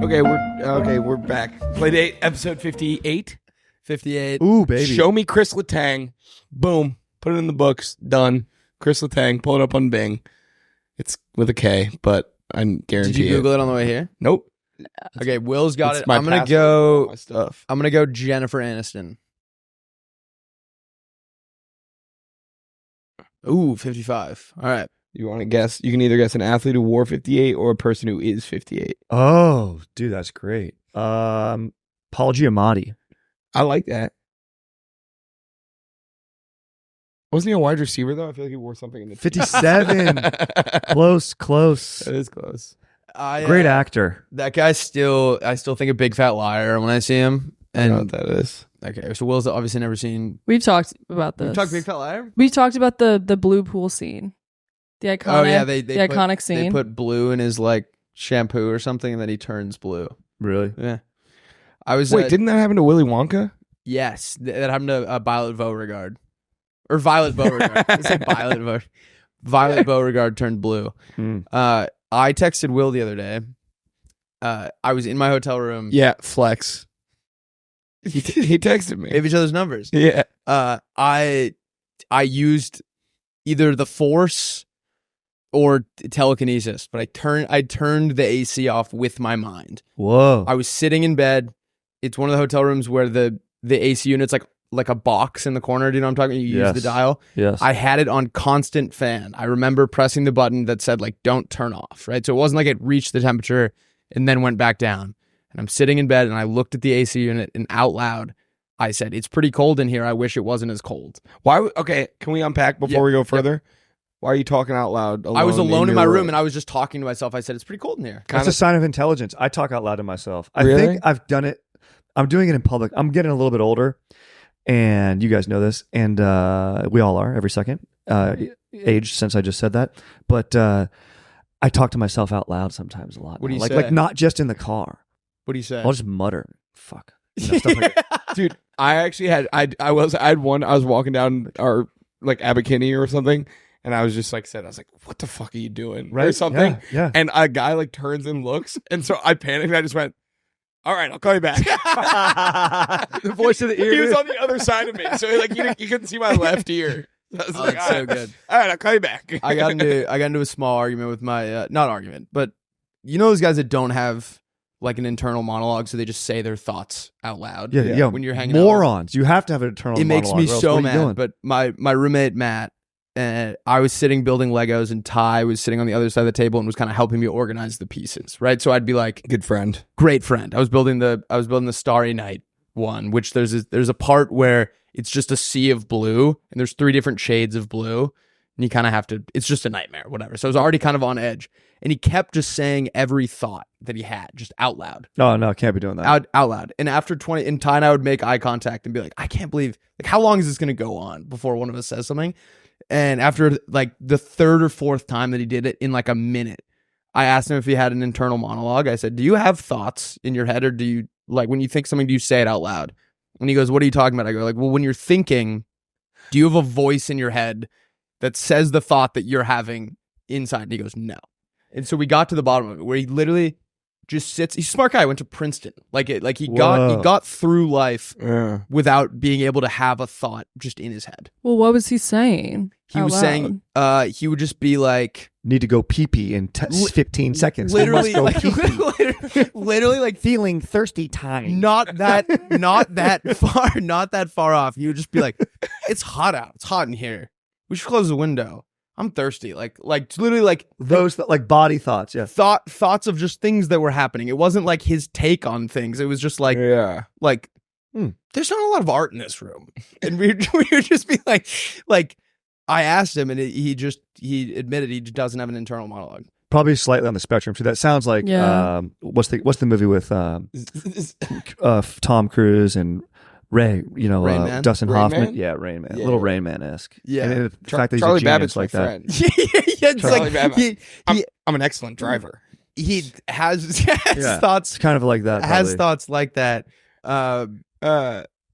We're back. Playdate episode 58. 58. Ooh, baby. Show me Chris Letang. Boom. Put it in the books. Done. Chris Letang. Pull it up on Bing. It's with a K, but I guarantee Did you Google it on the way here? Nope. Okay, Will's got It's it. my I'm gonna password, go. my stuff. I'm gonna go Jennifer Aniston. Ooh, 55. All right. You want to guess? You can either guess an athlete who wore 58 or a person who is 58. Oh, dude, that's great. Paul Giamatti. I like that. Wasn't he a wide receiver, though? I feel like he wore something in the 57. Close. That is close. Great actor. That guy I still think a big fat liar when I see him. I know And what that is. okay, so Will's obviously never seen. We've talked about this. We've talked big fat liar. We talked about the blue pool scene. The iconic, Oh yeah, they the iconic They scene. put blue in his like shampoo or something, and then he turns blue. Really? Yeah. I was Wait, didn't that happen to Willy Wonka? Yes, that happened to Violet Beauregard. Or Violet Beauregard. I say Violet Beauregard turned blue. I texted Will the other day. I was in my hotel room. Yeah, flex. He texted me. We have each other's numbers. Yeah. I used either the Force or telekinesis, but I turned the AC off with my mind. Whoa. I was sitting in bed. It's one of the hotel rooms where the AC unit's like a box in the corner. Do you know what I'm talking about? You use the dial. Yes. I had it on constant fan. I remember pressing the button that said like don't turn off, right? So it wasn't like it reached the temperature and then went back down. And I'm sitting in bed and I looked at the AC unit and out loud I said, "It's pretty cold in here. I wish it wasn't as cold." Why? Okay, can we unpack before we go further? Why are you talking out loud? I was alone in my room and I was just talking to myself. I said, "It's pretty cold in here." That's a sign of intelligence. I talk out loud to myself. I Really? think I've done it. I'm doing it in public. I'm getting a little bit older, and you guys know this, and we all are every second age since I just said that. But I talk to myself out loud sometimes a lot. What do you like, say? Like not just in the car. What do you say? I'll just mutter. Fuck. You know, stuff like that. Dude, I actually had I was walking down our like Abercrombie or something, and I was just like I was like, "What the fuck are you doing?" Right? Or something. Yeah. And a guy like turns and looks, and so I panicked. And I just went, "All right, I'll call you back." The voice of the ear. He was on the other side of me, so like you couldn't see my left ear. So I was like, that's so good. All right, I'll call you back. I got into a small argument with my not argument, but you know those guys that don't have like an internal monologue, so they just say their thoughts out loud. Yeah. When you're hanging out. Morons. You have to have an internal It makes monologue, me or else so what are you doing? mad. But my roommate Matt, I was sitting building Legos, and Ty was sitting on the other side of the table and was kind of helping me organize the pieces. Right, so I'd be like, Good friend. great friend. I was building the Starry Night one, which there's a part where it's just a sea of blue, and there's 3 different shades of blue, and you kind of have to. It's just a nightmare, whatever. So I was already kind of on edge, and he kept just saying every thought that he had just out loud. No, I can't be doing that. Out loud. And after 20, and Ty and I would make eye contact and be like, I can't believe, like, how long is this going to go on before one of us says something? And after like the 3rd or 4th time that he did it in like a minute, I asked him if he had an internal monologue. I said, do you have thoughts in your head, or do you, like, when you think something, do you say it out loud? And he goes, what are you talking about? I go, like, well, when you're thinking, do you have a voice in your head that says the thought that you're having inside? And he goes, no. And so we got to the bottom of it, where he literally just sits. He's a smart guy. Went to Princeton. He got through life without being able to have a thought just in his head. Well, what was he saying? He was saying, he would just be like, need to go pee-pee in 15 seconds. literally, I must go pee-pee. literally, like Feeling thirsty time. not that far off. He would just be like, it's hot out. It's hot in here. We should close the window. I'm thirsty. Like literally, like Those like body thoughts, yeah. thoughts of just things that were happening. It wasn't like his take on things. It was just like, there's not a lot of art in this room. And we would just be like, I asked him, and he admitted he doesn't have an internal monologue. Probably slightly on the spectrum too. That sounds like what's the movie with Tom Cruise and Ray, Rain Man? Dustin Rain Hoffman. Man? Yeah, Rain Man. Yeah. A little Rain Man-esque. Yeah. And the fact that he's Charlie a genius Babbitt's like my that. friend. It's Charlie like Babbitt. I'm an excellent driver. he has Yeah. thoughts It's kind of like that. has probably. thoughts like that.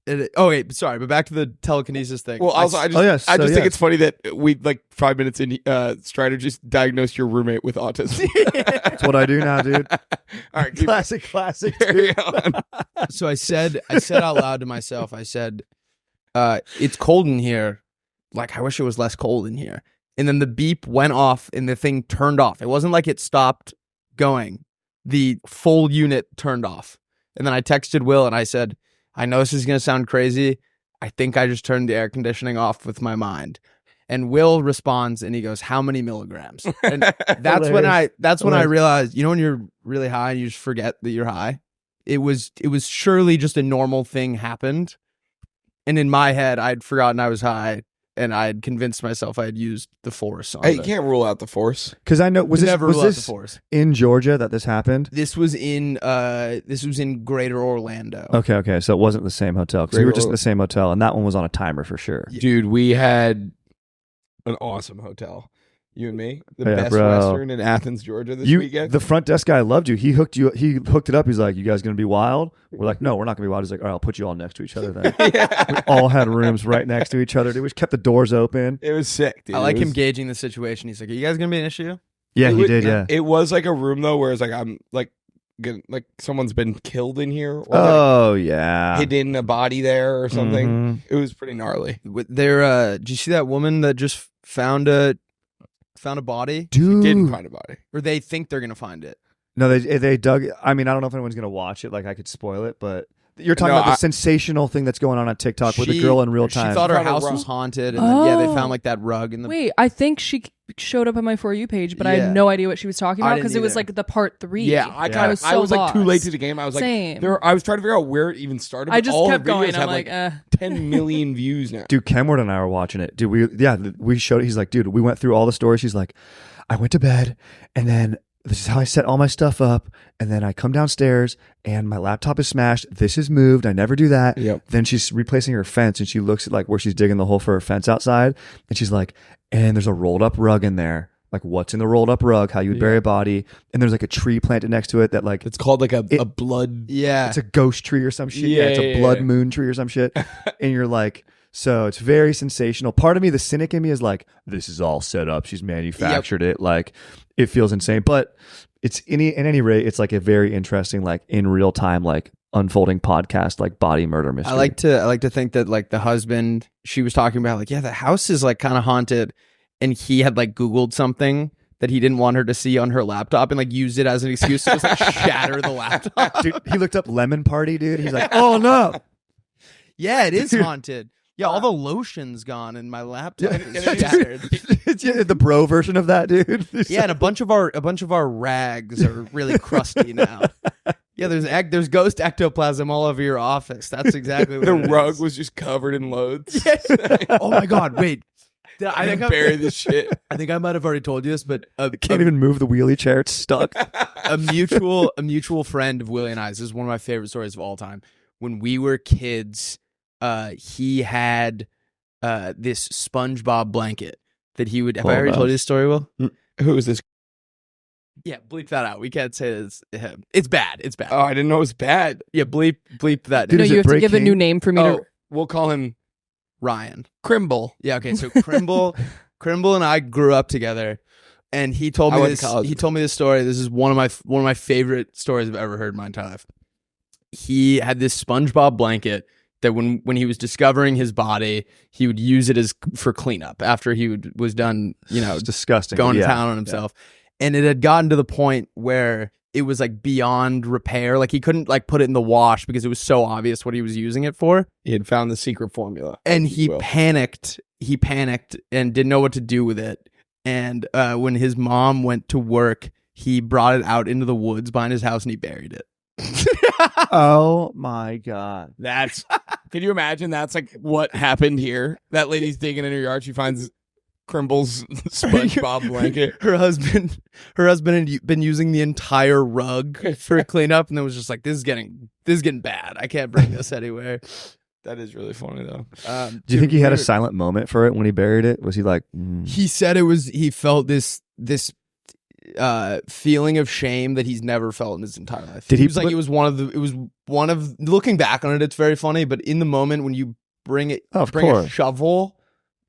Wait, sorry, but back to the telekinesis thing. Well, also, I just think it's funny that we, like 5 minutes in, Strider just diagnosed your roommate with autism. That's what I do now, dude. All right, classic. carry on. So I said out loud to myself, I said, it's cold in here. Like, I wish it was less cold in here. And then the beep went off and the thing turned off. It wasn't like it stopped going. The full unit turned off. And then I texted Will and I said, I know this is going to sound crazy. I think I just turned the air conditioning off with my mind. And Will responds and he goes, how many milligrams? And that's when I realized, when you're really high and you just forget that you're high. It was surely just a normal thing happened. And in my head, I'd forgotten I was high and I'd convinced myself I had used the force on Hey, you can't rule out the force. Because I know was this the force. In Georgia that this happened? This was in Greater Orlando. Okay. So it wasn't the same hotel because we were just in the same hotel, and that one was on a timer for sure. Dude, we had an awesome hotel. You and me, the best restaurant in Athens, Georgia this weekend. The front desk guy loved you. He hooked it up. He's like, "You guys gonna be wild?" We're like, "No, we're not gonna be wild." He's like, "All right, I'll put you all next to each other then." We all had rooms right next to each other. Dude, we just kept the doors open. It was sick, dude. I like him gauging the situation. He's like, "Are you guys gonna be an issue?" Yeah, he did. Yeah, it was like a room though, where it's like I'm like someone's been killed in here. Or hidden a body there or something. Mm-hmm. It was pretty gnarly. Did you see that woman that just found a body? Dude, she didn't find a body, or they think they're gonna find it. No, they dug. I mean, I don't know if anyone's gonna watch it. Like, I could spoil it, but you're talking about the sensational thing that's going on TikTok with the girl in real time. She thought her house was haunted, and then, they found like that rug in the. Wait, I think she showed up on my For You page, but I had no idea what she was talking about because it was like the part 3. Yeah, I was like too late to the game. I was like, Same. I was trying to figure out where it even started. I just all kept her videos going. I'm have 10 million views now. Dude, Kenward and I were watching it. Dude, we showed it. He's like, dude, we went through all the stories. He's like, I went to bed, and then this is how I set all my stuff up, and then I come downstairs, and my laptop is smashed. This is moved. I never do that. Yep. Then she's replacing her fence, and she looks at like where she's digging the hole for her fence outside, and she's like, and there's a rolled up rug in there. Like, what's in the rolled up rug? How you would bury a body? And there's like a tree planted next to it that like it's called like a blood. Yeah, it's a ghost tree or some shit. Yeah, it's a blood moon tree or some shit. And you're like. So it's very sensational. Part of me, the cynic in me, is like, this is all set up. She's manufactured it. Like, it feels insane. But in any rate, it's like a very interesting, like in real time, like unfolding podcast, like body murder mystery. I like to think that like the husband, she was talking about like, yeah, the house is like kind of haunted, and he had like Googled something that he didn't want her to see on her laptop and like used it as an excuse to just like shatter the laptop. Dude, he looked up lemon party, dude. He's like, oh no. Yeah, it is haunted. Yeah, all the lotion's gone and my laptop is shattered. It's the bro version of that, dude. Yeah, and a bunch of our rags are really crusty now. Yeah, there's ghost ectoplasm all over your office. That's exactly what the it rug is. was just covered in loads. Oh my god, wait. I think bury this shit. I think I might have already told you this, but can't even move the wheelie chair. It's stuck. a mutual friend of Willie and I's. This is one of my favorite stories of all time. When we were kids, he had this SpongeBob blanket that he would. Have I already told you this story, Will? Who is this? Yeah, bleep that out. We can't say it's him. It's bad. It's bad. Oh, I didn't know it was bad. Yeah, bleep that. Dude, no, you have to give a new name for me to. We'll call him Ryan. Crimble. Yeah, okay. So Crimble and I grew up together, and he told me this. He told me this story. This is one of my favorite stories I've ever heard in my entire life. He had this SpongeBob blanket that when he was discovering his body, he would use it for cleanup after he was done, it's disgusting, going to town on himself. Yeah. And it had gotten to the point where it was like beyond repair. Like he couldn't like put it in the wash because it was so obvious what he was using it for. He had found the secret formula. And he panicked. He panicked and didn't know what to do with it. And when his mom went to work, he brought it out into the woods behind his house and he buried it. Oh my god. Can you imagine that's like what happened here? That lady's digging in her yard, she finds Crimble's SpongeBob blanket. Her husband had been using the entire rug for cleanup, and then was just like, this is getting bad. I can't bring this anywhere. That is really funny though. Do you think he had a silent moment for it when he buried it? Was he like He said he felt this feeling of shame that he's never felt in his entire life. Did he was like it was one of looking back on it, it's very funny, but in the moment when you bring a shovel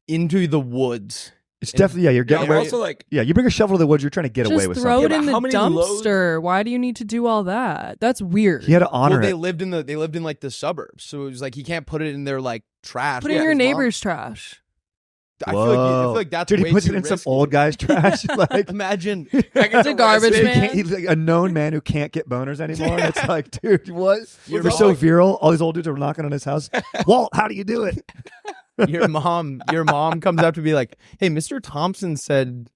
into the woods, it's definitely you're getting also like you bring a shovel to the woods, you're trying to get away with just throw something. it in the dumpster. Why do you need to do all that? That's weird. He had to honor they it. lived in like the suburbs, so it was like he can't put it in their like trash. Put it in your neighbor's trash. I feel like that's dude. He puts it in risky. some old guy's trash. Like imagine it's a garbage man. He's like a known man who can't get boners anymore. Yeah. It's like, dude, what? You're You're so virile. All these old dudes are knocking on his house. Walt, how do you do it? your mom comes up to be like, hey, Mr. Thompson said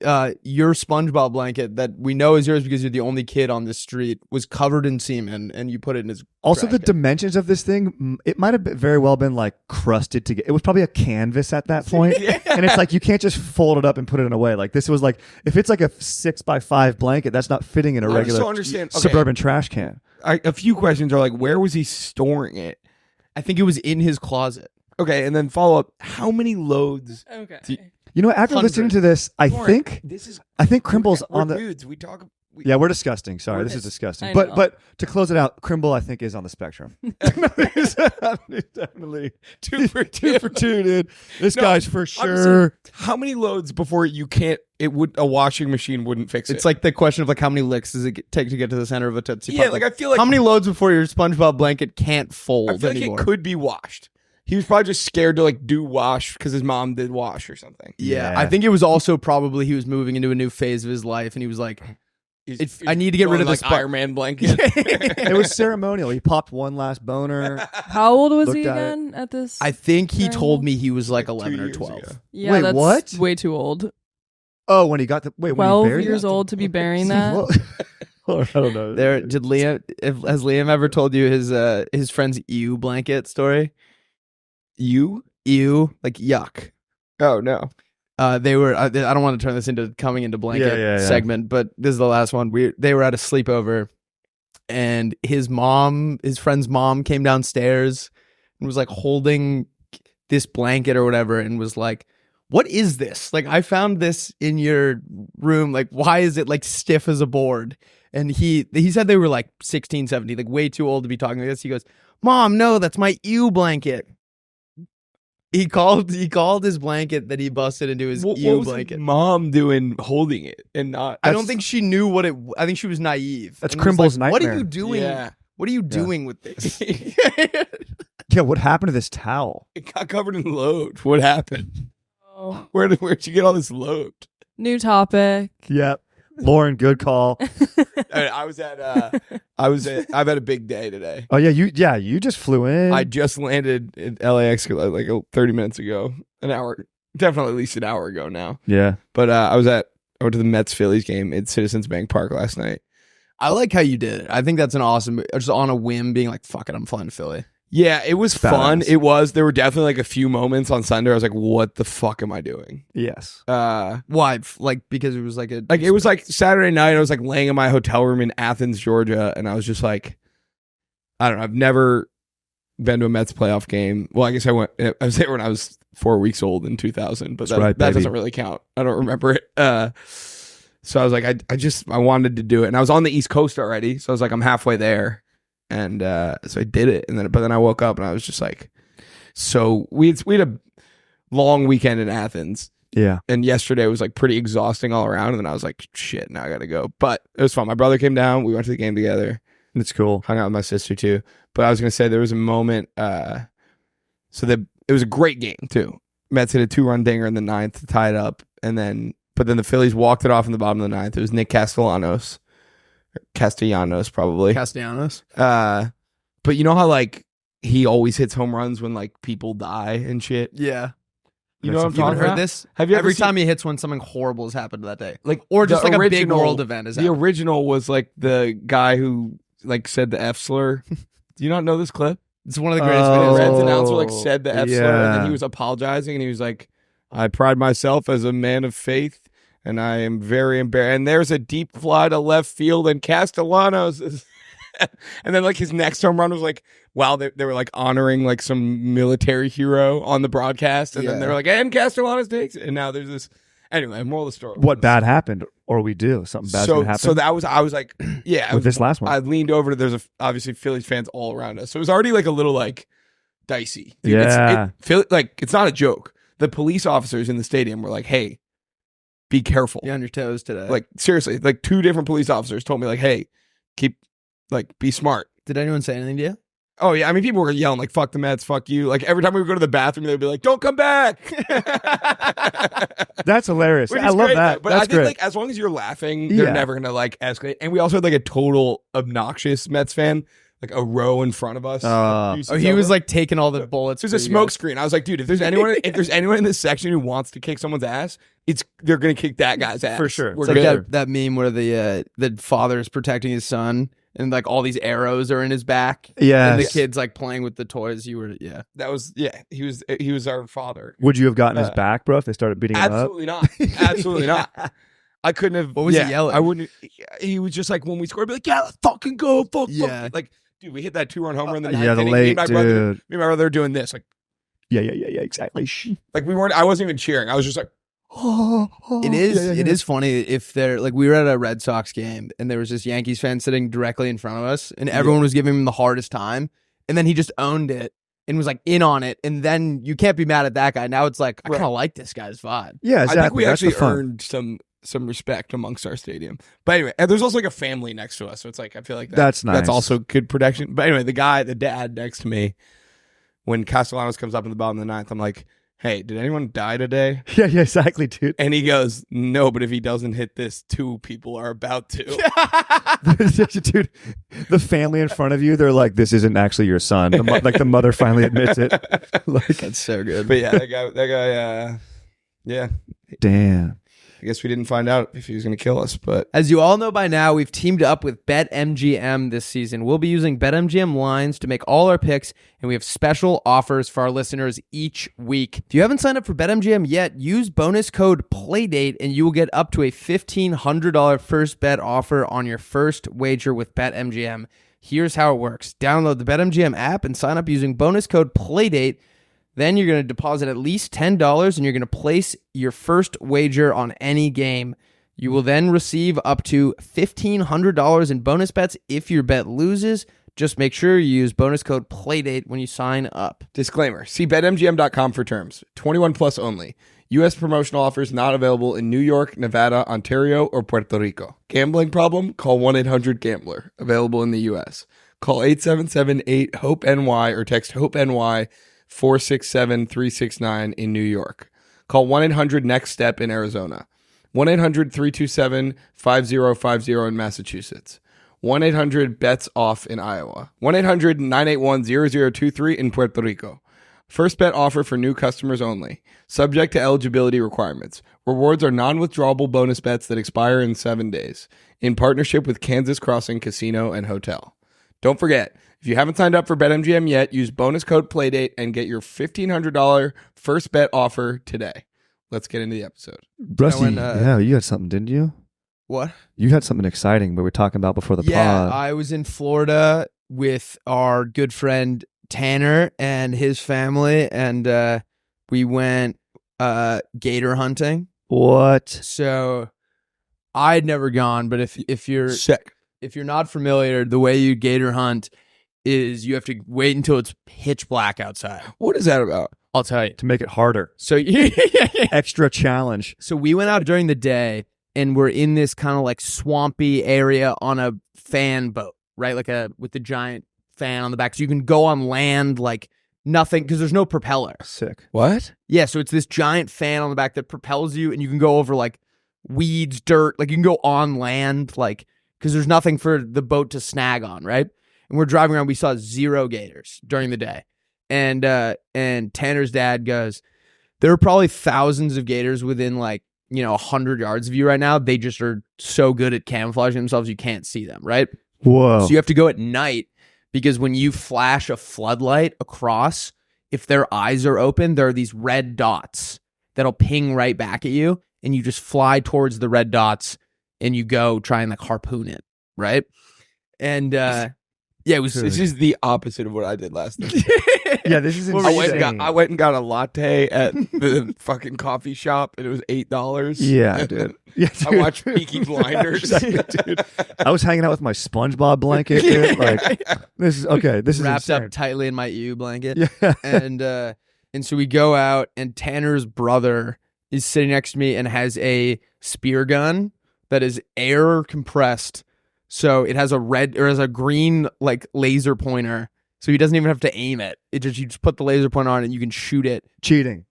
your SpongeBob blanket that we know is yours because you're the only kid on this street was covered in semen, and you put it in his also the trash can. dimensions of this thing, it might have very well been like crusted together. It was probably a canvas at that point. And it's like you can't just fold it up and put it in a way. Like this was like, if it's like a 6x5 blanket, that's not fitting in a regular suburban trash can. A few questions are like, where was he storing it? I think it was in his closet. Okay, and then follow up, how many loads? Okay. You know, after 100. listening to this, I think Crimble's we're on the dudes. We talk. Yeah, we're disgusting. Sorry, this is disgusting. I But know. but to close it out, Crimble I think is on the spectrum. He's definitely two for two, dude. This guy's for sure. Honestly, how many loads before you can't? A washing machine wouldn't fix it. It's like the question of like how many licks does it take to get to the center of a Tootsie Pop? Yeah, like I feel like how many loads before your SpongeBob blanket can't fold I feel like anymore? it could be washed. He was probably just scared to like do wash because his mom did wash or something. Yeah, Yeah. I think it was also probably he was moving into a new phase of his life, and he was like, I need to get rid of this Iron Man blanket. It was ceremonial. He popped one last boner. How old was he Looked at again at this? I think he Very told well. me he was like 2 11 or years 12. ago. Yeah, Wait, that's what? way too old. Oh, when he got the when he 12 buried years it? old to be burying that. I don't know. Has Liam ever told you his friend's ew blanket story? Ew, like yuck. Oh no. They were. I don't want to turn this into coming into blanket Yeah. segment, but this is the last one. They were at a sleepover, and his friend's mom came downstairs and was like holding this blanket or whatever, and was like, "What is this? Like, I found this in your room. Like, why is it like stiff as a board?" And he said they were like 16, 17, like way too old to be talking like this. He goes, "Mom, no, that's my ew blanket." He called his blanket that he busted into his What ew was blanket. his mom doing holding it and not? I don't think she knew what it. I think she was naive. That's and was Crimble's like, What are nightmare. you doing? Yeah. What are you doing with this? Yeah, what happened to this towel? It got covered in load. What happened? Oh. Where'd you get all this load? New topic. Yep. Lauren, good call. I've had a big day today. Oh yeah, you just flew in. I just landed in LAX like 30 minutes ago. An hour, definitely at least an hour ago now. Yeah. But I went to the Mets Phillies game at Citizens Bank Park last night. I like how you did it. I think that's an awesome. Just on a whim, being like, "Fuck it, I'm flying to Philly." Yeah, it was Badass. fun. It was. There were definitely like a few moments on Sunday. I was like, "What the fuck am I doing?" Yes. Why? Like because it was like a Like it was like Saturday night. I was like laying in my hotel room in Athens, Georgia, and I was just like, I don't know. I've never been to a Mets playoff game. Well, I guess I was there when I was 4 weeks old in 2000, but that doesn't really count. I don't remember it. So I was like, I wanted to do it, and I was on the East Coast already, so I was like, I'm halfway there, and so I did it, but then I woke up and I was just like, so we had a long weekend in Athens. Yeah. And yesterday was like pretty exhausting all around. And then I was like, shit, now I got to go. But it was fun. My brother came down. We went to the game together. It's cool. Hung out with my sister too. But I was going to say there was a moment. It was a great game too. Mets hit a 2-run dinger in the 9th to tie it up. But then the Phillies walked it off in the bottom of the 9th. It was Nick Castellanos probably. Castellanos. But you know how like he always hits home runs when like people die and shit? Yeah. You know what I'm You talking haven't heard about? this? Have you ever Every seen- time he hits one, something horrible has happened that day. Like Or just the like a big original- world event is The happening. original was like the guy who like said the F slur. Do you not know this clip? It's one of the greatest The Oh. videos. Reds announcer like said the F slur, and then yeah. he was apologizing, and he was like, "I pride myself as a man of faith, and I am very embarrassed." And there's a deep fly to left field, and Castellanos is. And then like his next home run was like, wow, they were like honoring like some military hero on the broadcast, and then they were like, and Castellanos takes it, and now there's this. Anyway, moral of the story. What bad happened, or we do something bad's gonna happen. So that was, I was like, yeah. With this last one, I leaned over to, there's obviously Phillies fans all around us. So it was already like a little like dicey. Dude, yeah. It's not a joke. The police officers in the stadium were like, hey, be careful. Be on your toes today. Like, seriously, like 2 different police officers told me like, hey, be smart. Did anyone say anything to you? Oh, yeah. I mean, people were yelling, like, fuck the Mets, fuck you. Like, every time we would go to the bathroom, they'd be like, don't come back. That's hilarious. Which I is love great, that. But That's I think, great. like, as long as you're laughing, they're never going to, like, escalate. And we also had, like, a total obnoxious Mets fan, like, a row in front of us. He was, like, taking all the bullets. There's a smoke screen. I was like, dude, if there's anyone in this section who wants to kick someone's ass, they're going to kick that guy's ass. For sure. It's like that meme where the father is protecting his son. And like all these arrows are in his back. Yeah. And the kid's like playing with the toys. That was, he was our father. Would you have gotten his back, bro, if they started beating him up? Absolutely not. Absolutely not. I couldn't have. What was he yelling? I wouldn't. He was just like, when we scored, be like, yeah, let's fucking go. Fuck. Like, dude, we hit that 2-run home run in the ninth. Yeah, the inning. late, me and my dude. me and my brother were doing this. Like, Yeah, exactly. like I wasn't even cheering. I was just like, It is funny if they're like, we were at a Red Sox game and there was this Yankees fan sitting directly in front of us and everyone was giving him the hardest time. And then he just owned it and was like in on it. And then you can't be mad at that guy. Now it's like, I kind of like this guy's vibe. Yeah, exactly. I think we That's actually the fun. earned some respect amongst our stadium. But anyway, and there's also like a family next to us. So it's like, I feel like that's nice. That's also good protection. But anyway, the dad next to me, when Castellanos comes up in the bottom of the ninth, I'm like, hey, did anyone die today? Yeah, exactly, dude. And he goes, no, but if he doesn't hit this, 2 people are about to. Dude, the family in front of you, they're like, this isn't actually your son. Like the mother finally admits it. Like, that's so good. But yeah, that guy, yeah. Damn. I guess we didn't find out if he was going to kill us, but as you all know by now, we've teamed up with BetMGM this season. We'll be using BetMGM lines to make all our picks, and we have special offers for our listeners each week. If you haven't signed up for BetMGM yet, use bonus code PLAYDATE, and you will get up to a $1,500 first bet offer on your first wager with BetMGM. Here's how it works. Download the BetMGM app and sign up using bonus code PLAYDATE. Then you're going to deposit at least $10 and you're going to place your first wager on any game. You will then receive up to $1,500 in bonus bets if your bet loses. Just make sure you use bonus code PLAYDATE when you sign up. Disclaimer. See BetMGM.com for terms. 21 plus only. U.S. promotional offers not available in New York, Nevada, Ontario, or Puerto Rico. Gambling problem? Call 1-800-GAMBLER. Available in the U.S. Call 877-8-HOPE-NY or text HOPE-NY 467-369 in New York. Call 1-800-NEXT-STEP in Arizona. 1-800-327-5050 in Massachusetts. 1-800-BETS-OFF in Iowa. 1-800-981-0023 in Puerto Rico. First bet offer for new customers only. Subject to eligibility requirements. Rewards are non-withdrawable bonus bets that expire in 7 days. In partnership with Kansas Crossing Casino and Hotel. Don't forget, if you haven't signed up for BetMGM yet, use bonus code PLAYDATE and get your $1,500 first bet offer today. Let's get into the episode. Rusty, you had something, didn't you? What? You had something exciting we were talking about before the pod. Yeah, I was in Florida with our good friend Tanner and his family, and we went gator hunting. What? So I'd never gone, but if you're sick. If you're not familiar, the way you gator hunt is you have to wait until it's pitch black outside. What is that about? I'll tell you. To make it harder. So extra challenge. So we went out during the day and we're in this kind of like swampy area on a fan boat, right? Like with the giant fan on the back. So you can go on land like nothing because there's no propeller. Sick. What? Yeah, so it's this giant fan on the back that propels you and you can go over like weeds, dirt, like you can go on land like because there's nothing for the boat to snag on, right? And we're driving around. We saw 0 gators during the day. And Tanner's dad goes, there are probably thousands of gators within 100 yards of you right now. They just are so good at camouflaging themselves, you can't see them, right? Whoa. So you have to go at night because when you flash a floodlight across, if their eyes are open, there are these red dots that'll ping right back at you. And you just fly towards the red dots and you go try and harpoon it, right? And Yeah, it was. This is the opposite of what I did last night. Yeah, this is I insane. went and got a latte at the fucking coffee shop, and it was $8. Yeah, dude. Yeah, I watched Peaky Blinders. Dude. I was hanging out with my SpongeBob blanket, dude. Like, this is okay. This is wrapped insane. up tightly in my EU blanket. Yeah. And so we go out, and Tanner's brother is sitting next to me and has a spear gun that is air compressed. So it has a green like laser pointer. So he doesn't even have to aim it. You just put the laser pointer on and you can shoot it. Cheating.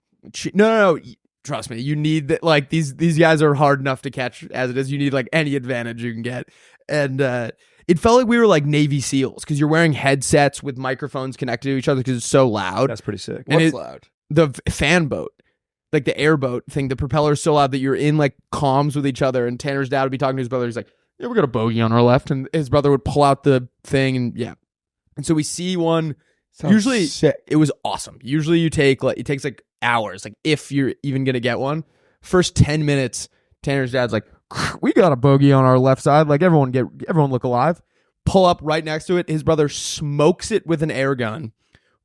No. Trust me. You need that. Like these guys are hard enough to catch as it is. You need like any advantage you can get. And it felt like we were like Navy SEALs because you're wearing headsets with microphones connected to each other because it's so loud. That's pretty sick. What's loud? The fan boat. Like the airboat thing, the propeller is so loud that you're in like comms with each other. And Tanner's dad would be talking to his brother. He's like, "Yeah, we got a bogey on our left," and his brother would pull out the thing, and yeah. And so we see one. Sounds usually, sick. it was awesome. Usually, it takes like hours, like if you're even gonna get one. First 10 minutes, Tanner's dad's like, "We got a bogey on our left side. Like everyone look alive." Pull up right next to it. His brother smokes it with an air gun.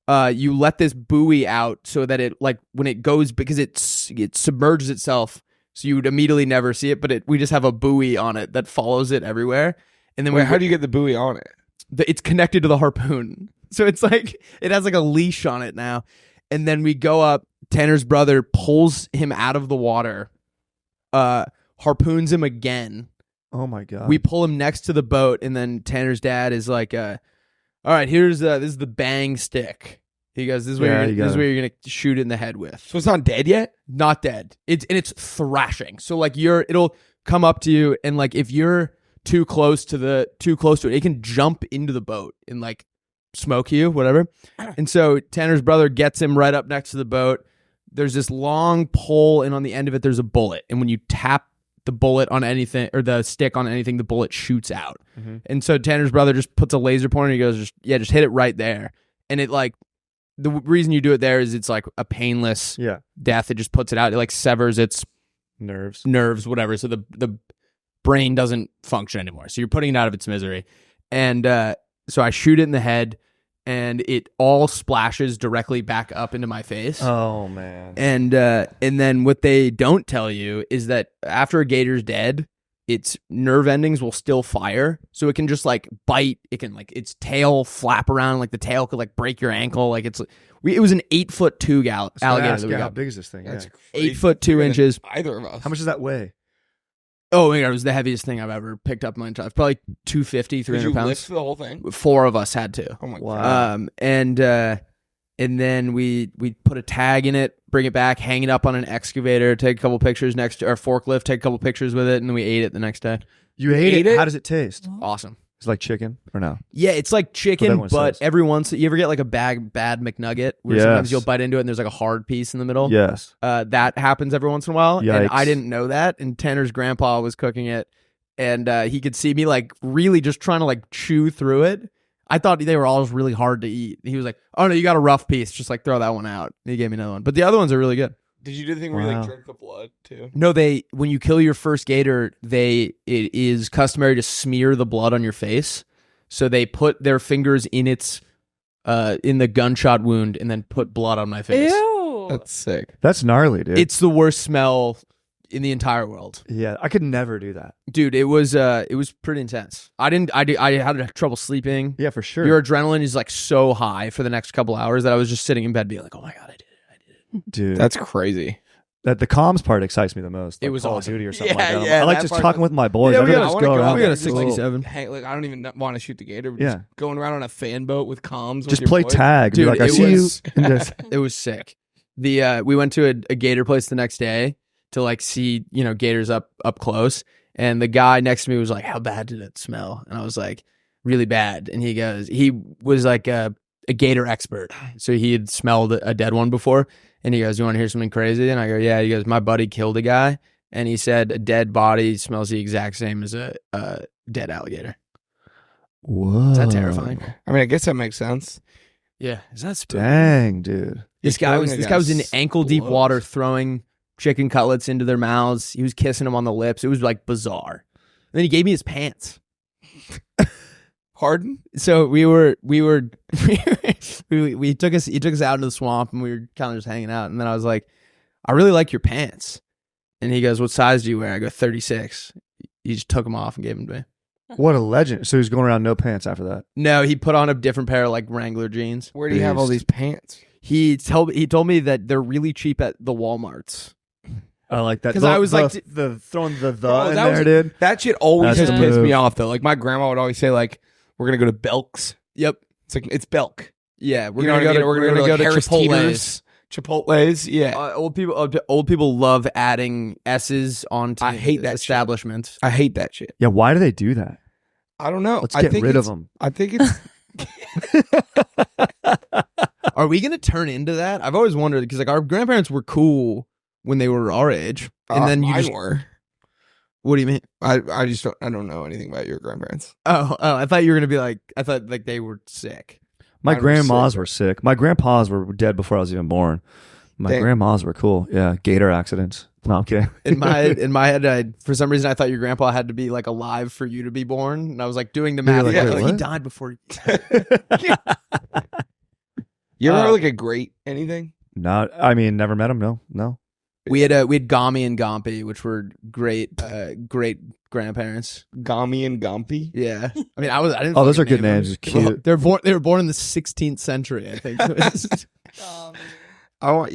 You let this buoy out so that it like when it goes because it submerges itself. So you would immediately never see it, but we just have a buoy on it that follows it everywhere. And then how do you get the buoy on it? It's connected to the harpoon. So it's like, it has like a leash on it now. And then we go up, Tanner's brother pulls him out of the water, harpoons him again. Oh my God. We pull him next to the boat, and then Tanner's dad is like, all right, this is the bang stick. He goes, this is where you're gonna shoot it in the head with. So it's not dead yet? Not dead. It's thrashing. So like it'll come up to you, and like if you're too close to it, it can jump into the boat and like smoke you, whatever. And so Tanner's brother gets him right up next to the boat. There's this long pole, and on the end of it, there's a bullet. And when you tap the bullet on anything or the stick on anything, the bullet shoots out. Mm-hmm. And so Tanner's brother just puts a laser pointer. And he goes, just hit it right there. And it like. The reason you do it there is it's like a painless death. It just puts it out. It like severs its nerves, whatever. So the brain doesn't function anymore. So you're putting it out of its misery. And so I shoot it in the head, and it all splashes directly back up into my face. Oh man! And then what they don't tell you is that after a gator's dead, its nerve endings will still fire, so it can just like bite. It can like its tail flap around, like the tail could like break your ankle. Like it was an 8'2" alligator that we got. How big is this thing? That's 8'2" Either of us. How much does that weigh? Oh my God, it was the heaviest thing I've ever picked up in my entire life. Probably 250, 300 Did you pounds. lift the whole thing? 4 of us had to. Oh my God. And then we put a tag in it, bring it back, hang it up on an excavator, take a couple pictures next to our forklift, take a couple pictures with it, and then we ate it the next day. You ate it? How does it taste? Awesome. It's like chicken or no? Yeah, it's like chicken, but says. every once you ever get like a bad McNugget where sometimes you'll bite into it and there's like a hard piece in the middle. Yes. That happens every once in a while. Yikes. And I didn't know that. And Tanner's grandpa was cooking it, and he could see me like really just trying to like chew through it. I thought they were all just really hard to eat. He was like, "Oh no, you got a rough piece. Just like throw that one out." And he gave me another one, but the other ones are really good. Did you do the thing where you like drink the blood too? No, when you kill your first gator, it is customary to smear the blood on your face. So they put their fingers in in the gunshot wound and then put blood on my face. Ew. That's sick. That's gnarly, dude. It's the worst smell in the entire world. Yeah, I could never do that. Dude, it was pretty intense. I had trouble sleeping. Yeah, for sure. Your adrenaline is like so high for the next couple hours that I was just sitting in bed being like, "Oh my God, I did it." Dude. That's crazy. That the comms part excites me the most. Like it was Call awesome. of Duty or something Yeah, like that. yeah, I like that just part talking was- with my boys. Yeah, I'm we gonna got- just I go wanna go around. out. We got a Just little 67. Like I don't even want to shoot the gator. But Yeah. just going around on a fan boat with comms. Just with your play boy. tag. Dude, Dude, like I it see was- you. And just, It was sick. We went to a gator place the next day to like see, gators up close. And the guy next to me was like, "How bad did it smell?" And I was like, "Really bad." And he was like a gator expert. So he had smelled a dead one before. And he goes, "You want to hear something crazy?" And I go, "Yeah." He goes, "My buddy killed a guy. And he said a dead body smells the exact same as a dead alligator." whoa. Is that terrifying? I mean, I guess that makes sense. Yeah. Is that spooky? Dang, dude. This guy was in ankle deep water throwing chicken cutlets into their mouths. He was kissing them on the lips. It was like bizarre. And then he gave me his pants. Pardon? So he took us out into the swamp, and we were kind of just hanging out. And then I was like, I really like your pants. And he goes, what size do you wear? I go, 36. He just took them off and gave them to me. What a legend. So he's going around no pants after that. No, he put on a different pair of like Wrangler jeans. Where do you have all these pants? He told me that they're really cheap at the Walmarts. I like that. Because I was like, the throwing the Bro, in that there, was- dude. That shit always That's has the pissed me move. off though. Like my grandma would always say, like, we're gonna go to Belk's. Yep. It's like it's Belk. Yeah, we're You know gonna what I go mean? to We're gonna go to Harris Chipotle's. Teeter's. Chipotle's, yeah. Old people love adding S's onto I hate that establishments. I hate that shit. Yeah, why do they do that? I don't know. Let's I get think rid of it's- them. I think it's Are we gonna turn into that? I've always wondered because like our grandparents were cool when they were our age, and then you mine just were. what do you mean? I just don't know anything about your grandparents. Oh, I thought you were gonna be like I thought like they were sick. My Mine were grandmas sick. were sick. My grandpas were dead before I was even born. My Dang. grandmas were cool. Yeah, Gator accidents. No, I'm kidding. In my head, for some reason, I thought your grandpa had to be like alive for you to be born, and I was like doing the math. like, like, wait, he what? died before. You ever have like a great anything? Not. I mean, never met him. No. We had Gami and Gompy, which were great grandparents. Gami and Gompy? Yeah, I mean, I didn't. Oh, those are fucking good name names. them. Cute. They were born in the 16th century, I think. I want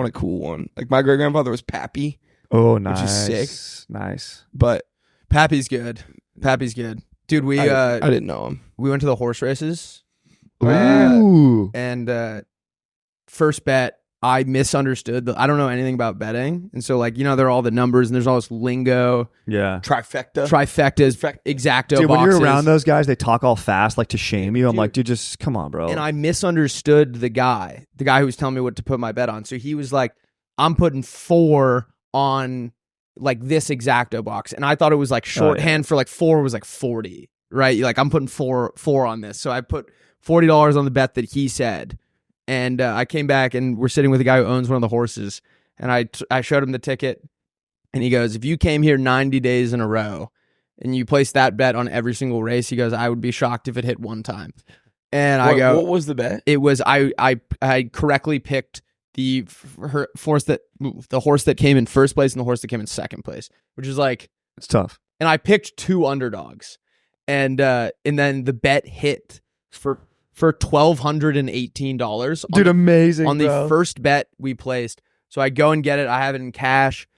a cool one. Like my great grandfather was Pappy, Oh, which nice. is sick. Nice. But Pappy's good. Pappy's good, dude. We I didn't know him. we went to the horse races. Ooh. And first bet, I misunderstood. I don't know anything about betting, and so like there are all the numbers, and there's all this lingo, Yeah. Trifecta. trifectas, exacto Dude, when boxes. you're around those guys, they talk all fast, like to shame you. I'm like, dude, just come on, bro. And I misunderstood the guy who was telling me what to put my bet on. So he was like, "I'm putting 4 on like this exacto box," and I thought it was like shorthand for like 4 was like 40, right? Like I'm putting 4 on this, so I put $40 on the bet that he said. And I came back and we're sitting with a guy who owns one of the horses. And I showed him the ticket. And he goes, if you came here 90 days in a row and you placed that bet on every single race, he goes, I would be shocked if it hit one time. And I go, what was the bet? it was, I correctly picked the horse that came in first place and the horse that came in second place, which is like, It's tough. and I picked 2 underdogs. And then the bet hit for $1,218. Dude, amazing. On the bro. first bet we placed. So I go and get it. I have it in cash.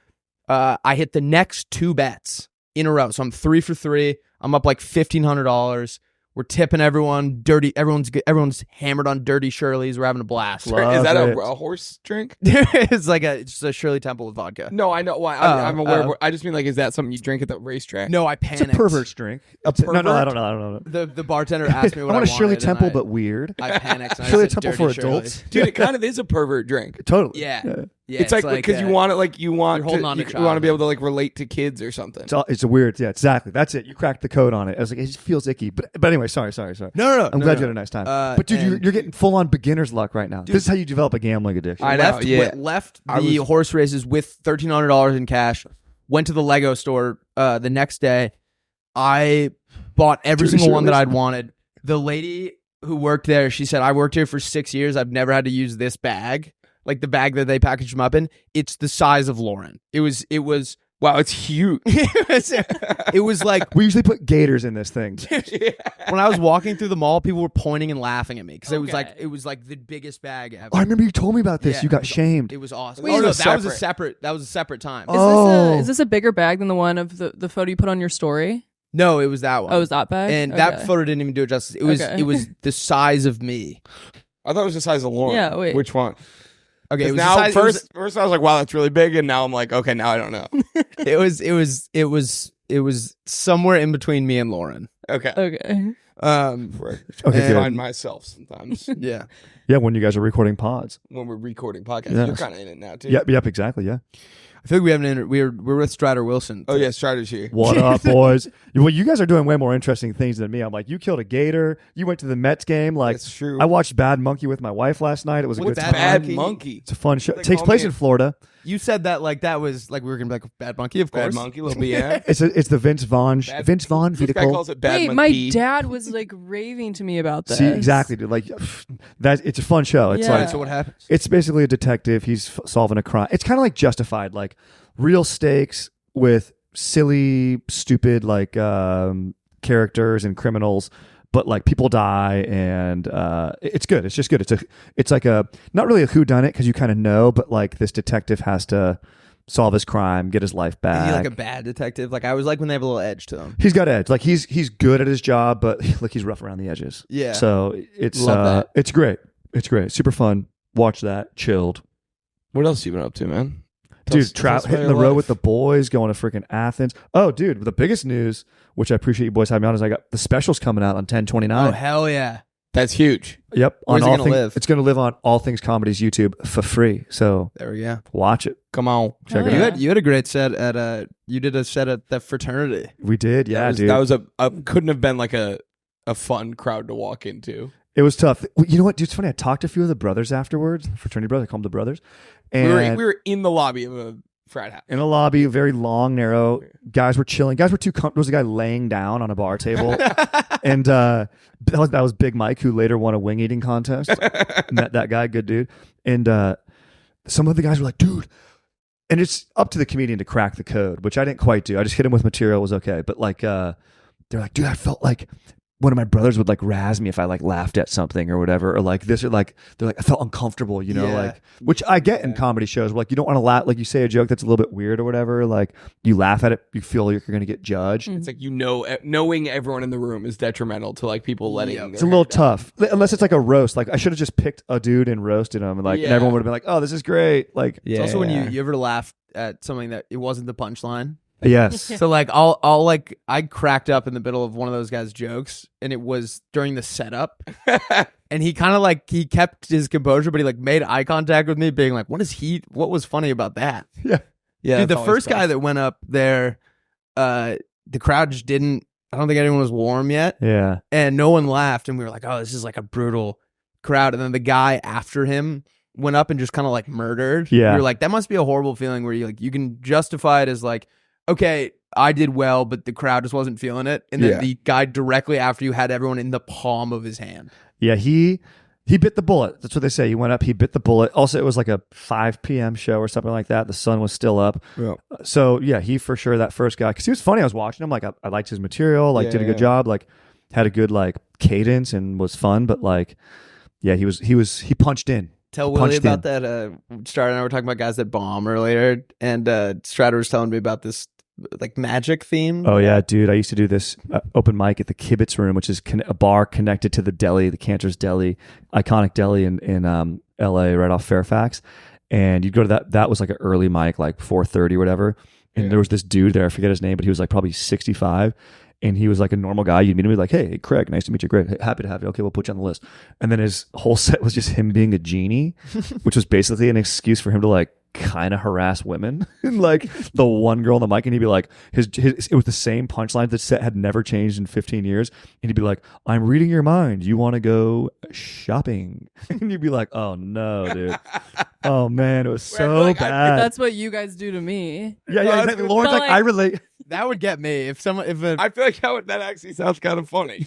I hit the next 2 bets in a row. So I'm 3 for 3. I'm up like $1,500. We're tipping everyone. Everyone's hammered on Dirty Shirley's. We're having a blast. Love Is that it. a horse drink? It's like just a Shirley Temple with vodka. No, I know. Why? I'm aware. Of, I just mean like, is that something you drink at the racetrack? No, I It's panicked. a pervert's drink. A No, I pervert? don't know. The bartender asked me what I want a Shirley wanted, and Temple, but weird. I panicked. And I Shirley said Temple Dirty for Shirley's. adults. Dude, it kind of is a pervert drink. Totally. Yeah. Yeah, it's like because you want it, like you want You're holding on to you want to be childhood. able to like relate to kids or something. It's a weird. Yeah, exactly. That's it. You cracked the code on it. I was like, it just feels icky. But anyway, sorry. No. I'm glad you had a nice time. But dude, you're getting full on beginner's luck right now. This is how you develop a gambling addiction. I know. Left the horse races with $1,300 in cash. Went to the Lego store the next day. I bought every single one that I'd wanted. The lady who worked there, she said, I worked here for 6 years. I've never had to use this bag. Like the bag that they packaged them up in. It's the size of Lauren. It was Wow, it's huge. it was like We usually put gators in this thing. when I was walking through the mall, people were pointing and laughing at me because Okay. it was like the biggest bag ever. Oh, I remember you told me about this. Yeah, You it got was- shamed. It was awesome. Wait, Oh, no, it was that was a separate time. Oh. Is this a bigger bag than the one of the photo you put on your story? No, it was that one. Oh, is that bag? and Okay. that photo didn't even do it justice. It was the size of me. I thought it was the size of Lauren. Yeah, wait. Which one? Okay, it was Now the size, first I was like, wow, that's really big, and now I'm like, okay, now I don't know. it was somewhere in between me and Lauren. Okay. Okay. Right. Okay, I good. find myself sometimes Yeah. Yeah, when you guys are recording pods. when we're recording podcasts. Yes. You're kind of in it now too. Yep, exactly. Yeah. I feel like we haven't. We're with Strider Wilson. Oh yeah, Strider's here. What up, boys? Well, you guys are doing way more interesting things than me. I'm like, you killed a gator. You went to the Mets game. Like, that's true. I watched Bad Monkey with my wife last night. It was a good time. Bad Monkey? It's a fun show. They It takes call place me in Florida. You said that like that was like we were gonna be like Bad Monkey, of course. Bad Monkey, little BM. It's the Vince Vaughn This guy vehicle. calls it Bad Wait, Monkey. my dad was like raving to me about this. See, exactly, dude. Like that. It's a fun show. It's Yeah. like So what happens? it's basically a detective. He's solving a crime. It's kind of like Justified, like real stakes with silly, stupid like characters and criminals. But like people die, and it's good. It's just good. It's like a not really a whodunit because you kind of know, but like this detective has to solve his crime, get his life back. Is he like a bad detective? Like I always like when they have a little edge to them. He's got edge. Like he's good at his job, but like he's rough around the edges. Yeah. So it's Love that. it's great. It's great. Super fun. Watch that. Chilled. What else you been up to, man? Dude, Tell us hitting about the your road life. with the boys, going to freaking Athens. Oh, dude, the biggest news, which I appreciate you boys having me on, is I got the specials coming out on 10/29. Oh hell yeah! That's huge. Yep. Where's it All gonna live? It's going to live on All Things Comedy's YouTube for free. So There we go. watch it. Come on. Check Oh, it You out. yeah. had a great set at you did a set at the fraternity. We did. Yeah, dude. That was a couldn't have been like a fun crowd to walk into. It was tough. You know what, dude? It's funny. I talked to a few of the brothers afterwards, fraternity brothers. I call them the brothers. And We were in the lobby of a frat house. in a lobby, very long, narrow. Guys were chilling. Guys were too comfortable. There was a guy laying down on a bar table. And that was Big Mike, who later won a wing eating contest. Met that guy, good dude. And some of the guys were like, dude. And it's up to the comedian to crack the code, which I didn't quite do. I just hit him with material. It was okay. But like, they're like, dude, I felt like one of my brothers would like razz me if I like laughed at something or whatever, or like this, or like they're like I felt uncomfortable, you know, Yeah. like which I get in comedy shows. Where, like you don't want to laugh, like you say a joke that's a little bit weird or whatever, like you laugh at it, you feel like you're going to get judged. It's like knowing everyone in the room is detrimental to like people letting. Yep. It's a little tough, unless it's like a roast. Like I should have just picked a dude and roasted him, and like and Yeah. everyone would have been like, "Oh, this is great!" Like, It's also when you ever laugh at something that it wasn't the punchline. yes, So like I'll like I cracked up in the middle of one of those guys' jokes, and it was during the setup, and he kind of like he kept his composure, but he like made eye contact with me, being like, what was funny about that? yeah, Yeah, Dude, that's the first always guy that went up there, the crowd just didn't. I don't think anyone was warm yet, yeah. and no one laughed, and we were like, oh, this is like a brutal crowd. And then the guy after him went up and just kind of like murdered. Yeah. You're like, that must be a horrible feeling where you can justify it as like, okay, I did well, but the crowd just wasn't feeling it. And then Yeah. the guy directly after you had everyone in the palm of his hand. Yeah, he bit the bullet. That's what they say. He went up, he bit the bullet. Also, it was like a 5 p.m. show or something like that. The sun was still up. Yeah. So, yeah, he for sure, that first guy, because he was funny. I was watching him. Like, I liked his material, like, did a good job, like, had a good, like, cadence and was fun. But, like, yeah, he punched in. Tell Willie Punched about in. that. Strider and I were talking about guys that bomb earlier, and Strider was telling me about this like magic theme. Oh, yeah, dude. I used to do this open mic at the Kibitz Room, which is a bar connected to the deli, the Cantor's Deli, iconic deli in L.A. right off Fairfax. And you'd go to that. That was like an early mic, like 4:30 or whatever. And there was this dude there. I forget his name, but he was like probably 65. And he was like a normal guy. You'd meet him, be like, hey, Craig, nice to meet you. Great. Hey, happy to have you. Okay, we'll put you on the list. And then his whole set was just him being a genie, which was basically an excuse for him to like kind of harass women. And like the one girl on the mic, and he'd be like, it was the same punchline. The set had never changed in 15 years. And he'd be like, I'm reading your mind. You want to go shopping? And you'd be like, oh no, dude. Oh man, it was so like, bad. That's what you guys do to me. yeah, exactly. Lauren's But, like, I relate. That would get me if someone I feel like that actually sounds kind of funny.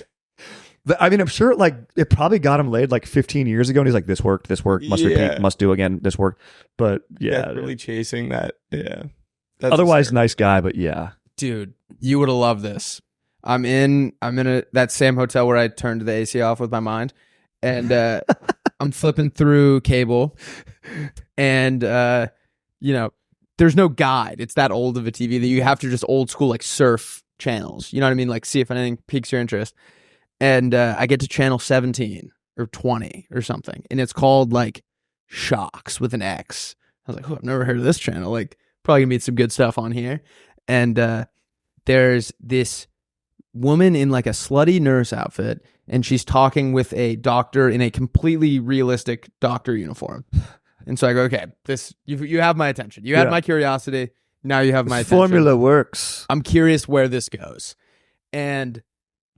I mean, I'm sure like it probably got him laid like 15 years ago, and he's like, this worked, must Yeah. repeat, must do again, this worked. But yeah, Really chasing that. Yeah. otherwise hysterical. nice guy, but yeah. dude, you would have loved this. I'm in that same hotel where I turned the AC off with my mind, and I'm flipping through cable, and there's no guide. It's that old of a TV that you have to just old school like surf channels. You know what I mean? Like see if anything piques your interest. And I get to channel 17 or 20 or something, and it's called like Shocks with an X. I was like, oh, I've never heard of this channel. Like, probably gonna be some good stuff on here. And there's this woman in like a slutty nurse outfit, and she's talking with a doctor in a completely realistic doctor uniform. And so I go, okay, you have my attention. You had my curiosity. Now you have my attention. Formula works. I'm curious where this goes. And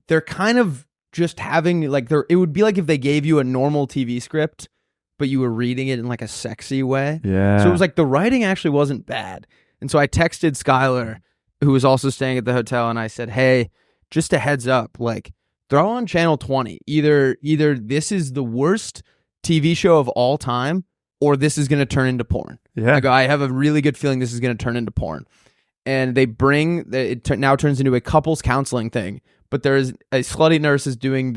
they're kind of just having like it would be like if they gave you a normal TV script, but you were reading it in like a sexy way. Yeah. So it was like the writing actually wasn't bad. And so I texted Skylar, who was also staying at the hotel, and I said, hey, just a heads up, like throw on channel 20. Either this is the worst TV show of all time, or this is going to turn into porn. Yeah. I go, I have a really good feeling this is going to turn into porn. And they now turns into a couples counseling thing, but there's a slutty nurse is doing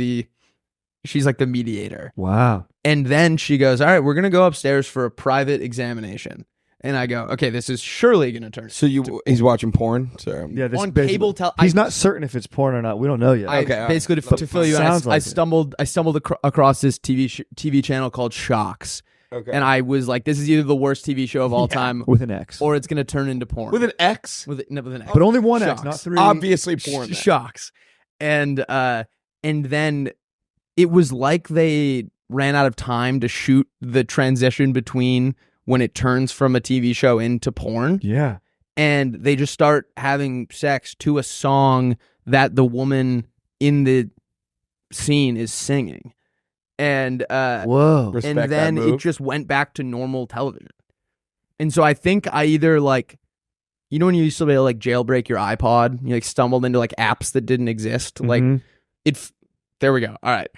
she's like the mediator. Wow. And then she goes, all right, we're going to go upstairs for a private examination. And I go, okay, this is surely going to turn. So he's watching porn? So Yeah, this on basically- cable television. He's not certain if it's porn or not. We don't know yet. Okay, basically, to fill you in, Sounds like I it. stumbled across this TV channel called Shocks. okay. And I was like, this is either the worst TV show of all time, With an X. or it's going to turn into porn. with an X? With an X. But only one X, Shocks. not three. Obviously porn. then. Shocks. And then it was like they ran out of time to shoot the transition between when it turns from a TV show into porn. Yeah. And they just start having sex to a song that the woman in the scene is singing. And Whoa. Respect and then that it move. just went back to normal television. And so I think I either like, you know when you used to be able to like jailbreak your iPod, you like stumbled into like apps that didn't exist, like Mhm. there we go. All right.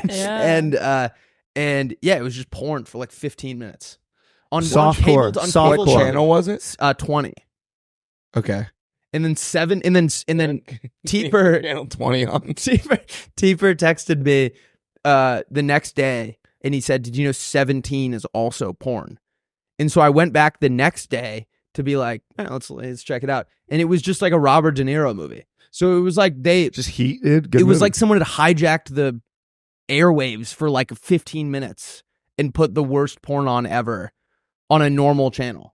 Yeah. And yeah, it was just porn for like 15 minutes. On Softcore. on Softcore. cable What channel was it? 20. Okay. And then 7 and then Teeper Channel 20 on. Teeper texted me the next day and he said, "Did you know 17 is also porn?" And so I went back the next day to be like, let's check it out. And it was just like a Robert De Niro movie. So it was like Just heated. Good it was movie. like someone had hijacked the airwaves for like 15 minutes and put the worst porn on ever on a normal channel.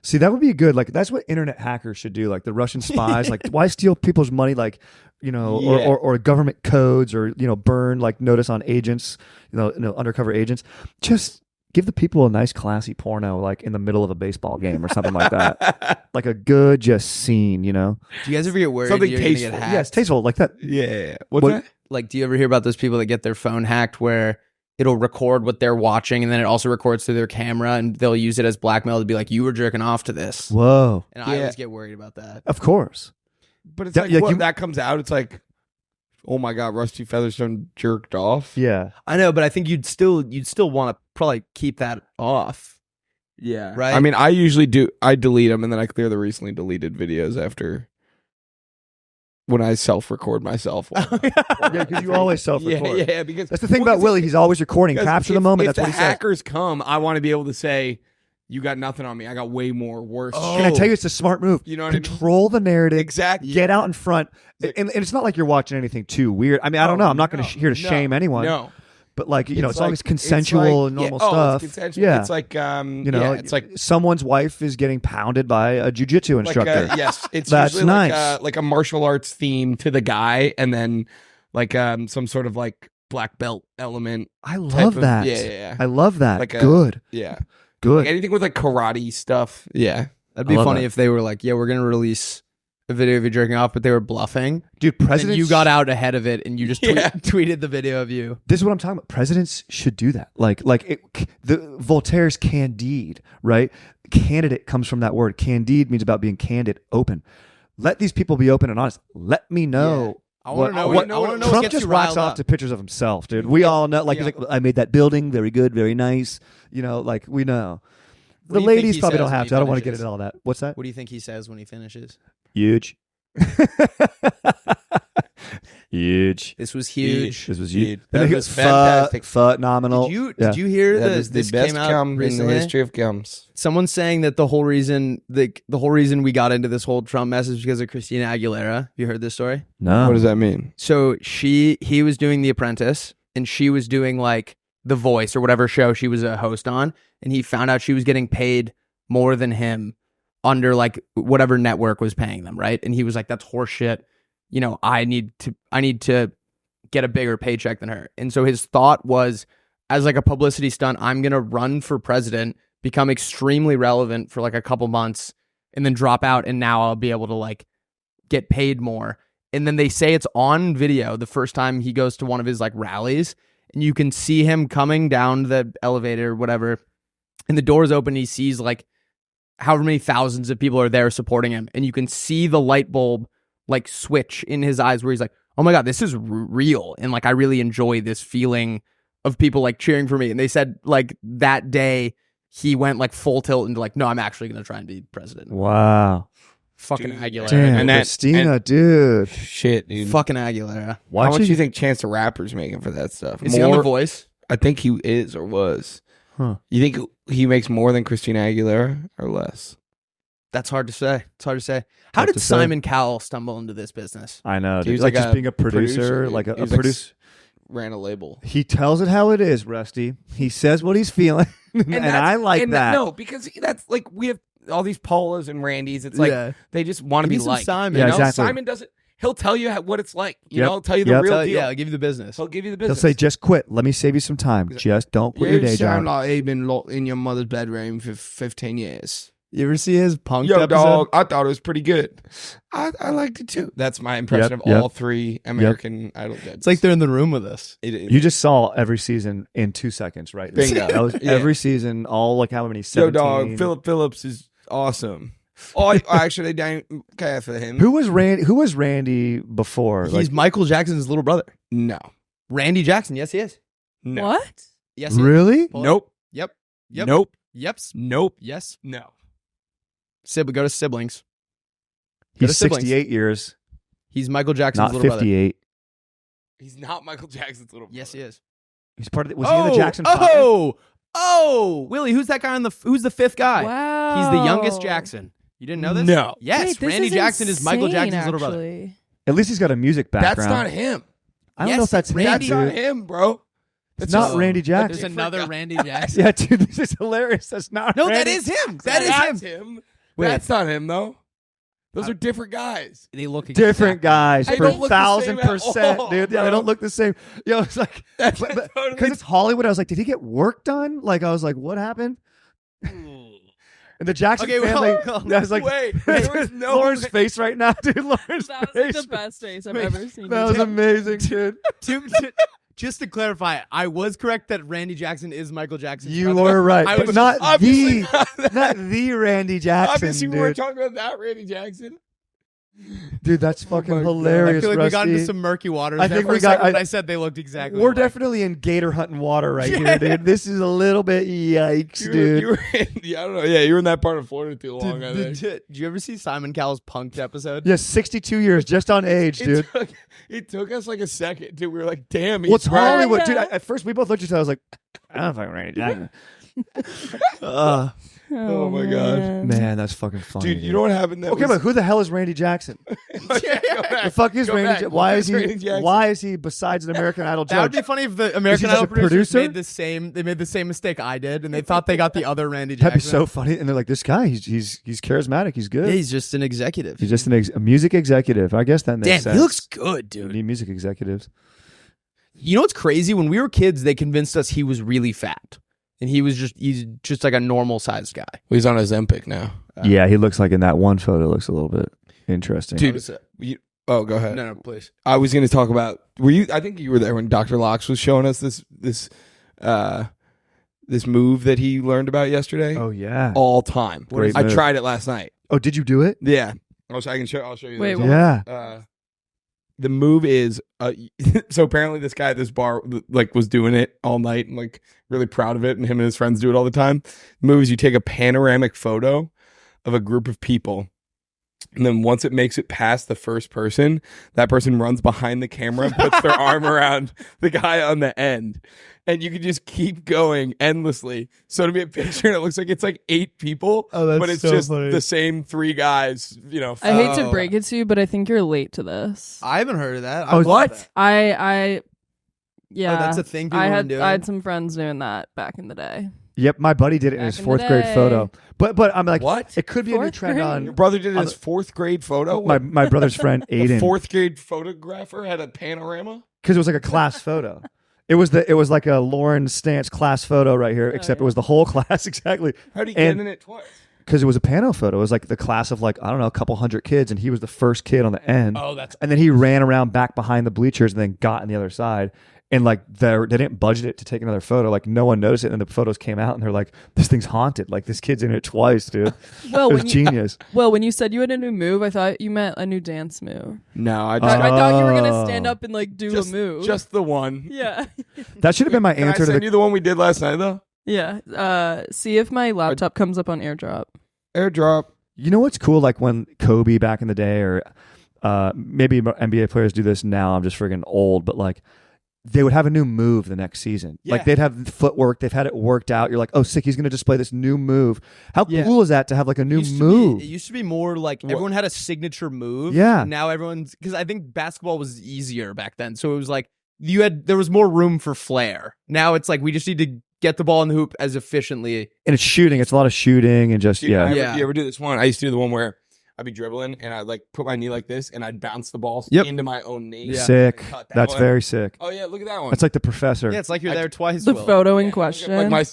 See, that would be good. Like, that's what internet hackers should do. Like the Russian spies. Like, why steal people's money? Like, or government codes, or burn like notice on agents. Undercover agents. Just give the people a nice, classy porno, like in the middle of a baseball game or something like that. Like a good just scene. Do you guys ever get worried Something you're gonna get tasteful. hacked? Yes, tasteful like that. Yeah. What's What- that? Like, do you ever hear about those people that get their phone hacked where it'll record what they're watching and then it also records through their camera and they'll use it as blackmail to be like, you were jerking off to this. Whoa. And I Yeah. always get worried about that. Of course. But it's That- like, like what, you- that comes out, it's like, oh my God, Rusty Featherstone jerked off. Yeah. I know, but I think you'd still want to probably keep that off. Yeah. Right? I mean, I usually do. I delete them and then I clear the recently deleted videos after when I self-record myself. Yeah, because you always self-record. Yeah, because That's the thing well, about Willie. He's always recording. because Capture the if- moment. If That's what the he says. hackers come, I want to be able to say, "You got nothing on me. I got way more worse." Oh. Can I tell you, it's a smart move. You know what I mean? Control the narrative. Exactly. Get out in front. And it's not like you're watching anything too weird. I mean, I don't know. I'm not going No, to here to no, shame anyone. No. But like, as long like- as consensual and like- normal yeah, stuff. It's consensual. Yeah. It's like it's like someone's wife is getting pounded by a jujitsu instructor. yes, it's That's usually nice. like a martial arts theme to the guy, and then like some sort of like black belt element. I type love of- that. Yeah. I love that. Like a- Good. Yeah, Good. like anything with like karate stuff. Yeah, That'd be I love funny that. if they were like, yeah, we're going to release a video of you jerking off, but they were bluffing. Dude, And presidents. you got out ahead of it and you just Yeah. tweeted the video of you. This is what I'm talking about. Presidents should do that. The Voltaire's candide, right? Candidate comes from that word. Candide means about being candid, open. Let these people be open and honest. Let me know. I want to know. what- I want to know what Trump gets just you rocks riled off up. to pictures of himself, dude. We all know. Like, Yeah. he's like, I made that building. Very good. Very nice. Like, we know. What The do you think ladies he probably says don't when have he to. I don't want to get finishes? into all that. What's that? What do you think he says when he finishes? Huge. Huge. This was huge. This was Dude, huge. that And he was goes, fantastic. Phenomenal. Did you hear that that is the this best came out gum in the recently? history of gums. Someone's saying that the whole reason we got into this whole Trump mess is because of Christina Aguilera. Have you heard this story? No. What does that mean? So he was doing The Apprentice and she was doing like The Voice or whatever show she was a host on, and he found out she was getting paid more than him under like whatever network was paying them, right? And he was like, that's horseshit. I need to get a bigger paycheck than her. And so his thought was, as like a publicity stunt, I'm going to run for president, become extremely relevant for like a couple months, and then drop out, and now I'll be able to like get paid more. And then they say it's on video the first time he goes to one of his like rallies, and you can see him coming down the elevator or whatever, and the door's open, and he sees like however many thousands of people are there supporting him, and you can see the light bulb like switch in his eyes where he's like, oh my God, this is real. And like, I really enjoy this feeling of people like cheering for me. And they said like that day he went like full tilt into like, no, I'm actually going to try and be president. Wow. Fucking Aguilera. Damn, And that- Christina, dude. Shit, dude. Fucking Aguilera. Why How don't much do you think Chance the Rapper's making for that stuff? Is he on The Voice? I think he is or was. Huh. You think he makes more than Christina Aguilera or less? That's hard to say. It's hard to say. How Hard did to say. Simon Cowell stumble into this business? I know. He Dude. was Like like just a being a producer, like a He was like producer. Ran a label. He tells it how it is, Rusty. He says what he's feeling. and that's- I like and that. No, because that's like we have all these Paulas and Randys. It's like they just want to Give be me some like Simon. Yeah, You know? exactly. Simon doesn't. He'll tell you what it's like. You Yep. know, tell you the Yep. real deal. Yeah, I'll give you the business. He'll give you the He'll business. say, just quit. Let me save you some time. Just don't quit your day job. like you've been locked in your mother's bedroom for 15 years. You ever see his punk Yo, episode? dog, I thought it was pretty good. I liked it too. That's my impression of all three American Idol judges. It's like they're in the room with us. You just saw every season in 2 seconds, right? Bingo. That was Yeah. every season, all like how many? Yo, 17? dog, Philip Phillips is awesome. Oh, I actually don't care for him. Who was Randy before? He's Michael Jackson's little brother. No. Randy Jackson. Yes, he is. No. What? Yes, he is. Really? Pull it. Nope. Yep. Yep. Nope. Yep. Nope. Yes. No. Go to siblings. Go to He's siblings. 68 years, He's Michael Jackson's not little brother. 58. He's not Michael Jackson's little brother. Yes, he is. He's part of the, was he in the Jackson 5? Willie, who's that guy who's the fifth guy? Wow. He's the youngest Jackson. You didn't know this? No. Yes, Wait, this Randy is Jackson is Michael insane, Jackson's little brother. actually. At least he's got a music background. That's not him. I don't know if that's him, That's dude. not him, bro. It's not just- Randy Jackson. There's another Randy Jackson. Yeah, dude, this is hilarious. That's not No, Randy. that is him. That is That's him. him. Wait. That's not him, though. Those are different guys. They look Different guys They for don't look the same at 1,000%, all, dude. Yeah, bro. they don't look the same. Yo, it's like That's because totally- it's Hollywood. I was like, did he get work done? Like, I was like, what happened? And the Jackson Okay, well, family. I was like, wait, there was no Lauren's way. face right now, dude. Lauren's That was face. like the best face I've ever seen. That was amazing, dude. Just to clarify, I was correct that Randy Jackson is Michael Jackson's You brother. were right, I but was not Obviously the, not that. not the Randy Jackson, Obviously, we were dude. talking about that Randy Jackson. Dude, that's fucking my God. I hilarious, feel like we got into Rusty. some murky waters. I there think for we a got- second when I- I said they looked exactly. We're alike. definitely in gator hunting water right here, dude. This is a little bit yikes, You dude. were in, yeah, I don't know. Yeah, you were in that part of Florida too long. I think. Did you ever see Simon Cowell's Punked episode? Yeah, 62 years just on age, dude. It took us like a second, dude. We were like, "Damn, What's he's right." Hollywood, Yeah. dude? At first, we both looked at each other. I was like, I don't fucking Randy Jackson. Oh my God. Man, that's fucking funny, Dude, you know what happened? That Okay, but who the hell is Randy Jackson? The fuck is Go Randy? back. Jackson? Why Who is is Randy he? Jackson? Why is he besides an American Idol That would judge? be funny if the American just Idol a producers producer? made the same. They made the same mistake I did, and they thought they got the other Randy That'd Jackson. be so funny. And they're like, this guy, he's charismatic. He's good. Yeah, he's just an executive. He's just a music executive. I guess that makes Damn, sense. he looks good, We dude. need music executives. You know what's crazy? When we were kids, they convinced us he was really fat, and he's just like a normal sized guy. He's on Ozempic now, Yeah, he looks like in that one photo. Looks a little bit interesting. dude. Oh, go ahead. No, please. I was going to talk about. Were you? I think you were there when Dr. Locks was showing us this move that he learned about yesterday. Oh yeah. All time. Great I move. tried it last night. Oh, did you do it? Yeah. I'll show you. Wait, this. what? Yeah. The move is so apparently this guy at this bar like was doing it all night and like really proud of it, and him and his friends do it all the time. The move is you take a panoramic photo of a group of people, and then once it makes it past the first person, that person runs behind the camera and puts their arm around the guy on the end. And you can just keep going endlessly. So to be a picture, and it looks like it's like 8 people, Oh, that's but it's so just funny. the same 3 guys, you know. I hate to break it to you, but I think you're late to this. I haven't heard of that. Oh, love what? that. Yeah. Oh, that's a thing people I have had been doing? I had some friends doing that back in the day. Yep, my buddy did it in Back his in the 4th grade day. photo. But I'm like, What? It could be a new Fourth trend grade? Your on brother did his 4th grade photo. my brother's friend The Aiden 4th grade photographer had a panorama. because it was like a class photo. It was like a Lauren Stantz class photo right here, except it was the whole class exactly. How do you get in it twice? Because it was a pano photo. It was like the class of like, I don't know, a couple hundred kids, and he was the first kid on the end. Oh, that's and then he ran around back behind the bleachers and then got on the other side. And like they didn't budget it to take another photo. Like no one noticed it, and the photos came out, and they're like, "This thing's haunted. Like this kid's in it twice, dude." Well, it was genius. Well, when you said you had a new move, I thought you meant a new dance move. No, I thought you were gonna stand up and like do just, a move. Just the one. Yeah. That should have been my Can answer I to send you the one we did last night though? Yeah. See if my laptop comes up on AirDrop. AirDrop. You know what's cool? Like when Kobe back in the day, or maybe NBA players do this now. I'm just friggin' old, but like. They would have a new move the next season. Yeah. Like they'd have footwork. They've had it worked out. You're like, oh, sick. He's going to display this new move. How cool is that to have like a new move? It used to be more like everyone had a signature move. Yeah. And now everyone's, because I think basketball was easier back then. So it was like there was more room for flair. Now it's like we just need to get the ball in the hoop as efficiently. And it's shooting. It's a lot of shooting and just, Dude, yeah. You ever do this one? I used to do the one where I'd be dribbling and I'd like put my knee like this and I'd bounce the ball into my own knee. Yeah. Sick. That's very sick. Oh yeah, look at that one. That's like the professor. Yeah, it's like you're there twice. The photo in question. Look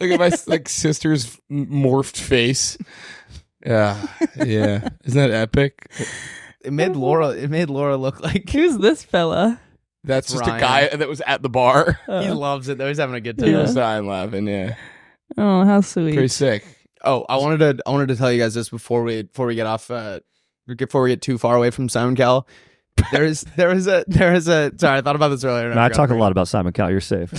at my like sister's morphed face. Yeah. Isn't that epic? It made Laura look like who's this fella? That's just Ryan. A guy that was at the bar. He loves it though. He's having a good time. He was dying laughing. Yeah. Oh, how sweet. Pretty sick. Oh, I wanted to tell you guys this before we get off before we get too far away from Simon Cowell. There is a sorry, I thought about this earlier. I talk a lot about Simon Cowell. You're safe.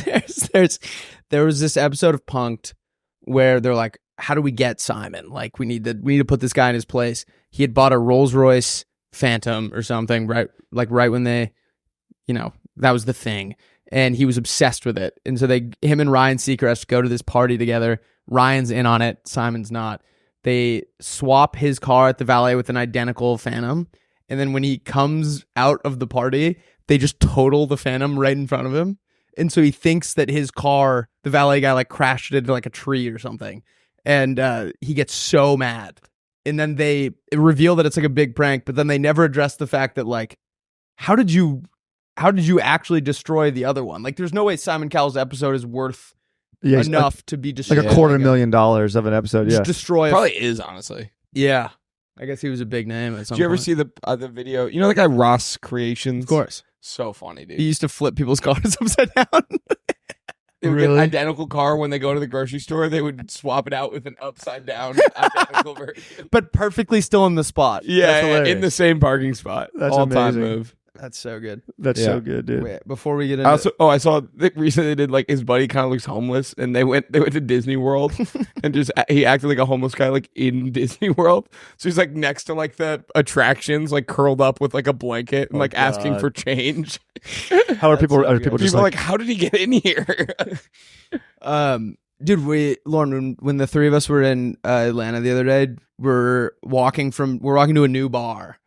There was this episode of Punk'd where they're like, how do we get Simon? Like we need to put this guy in his place. He had bought a Rolls-Royce Phantom or something, right when they, that was the thing. And he was obsessed with it. And so him and Ryan Seacrest go to this party together. Ryan's in on it. Simon's not. They swap his car at the valet with an identical Phantom. And then when he comes out of the party, they just total the Phantom right in front of him. And so he thinks that his car, the valet guy, like crashed it into like a tree or something. And he gets so mad. And then they reveal that it's like a big prank, but then they never address the fact that like, how did you actually destroy the other one? Like there's no way Simon Cowell's episode is worth enough to be destroyed. Like $250,000 of an episode. Just destroy Probably is, honestly. Yeah. I guess he was a big name at some point. Did you ever see the video? You know the guy Ross Creations? Of course. So funny, dude. He used to flip people's cars upside down. They would get an identical car when they go to the grocery store. They would swap it out with an upside down identical version. But perfectly still in the spot. Yeah, in the same parking spot. That's all-time move. That's so good. That's so good, dude. Wait, before we get into I saw that recently they did like his buddy kind of looks homeless and they went to Disney World and just he acted like a homeless guy like in Disney World. So he's like next to like the attractions, like curled up with like a blanket and like asking for change. How are people? Are people just like, how did he get in here? Dude, Lauren, when the three of us were in Atlanta the other day, we're walking to a new bar.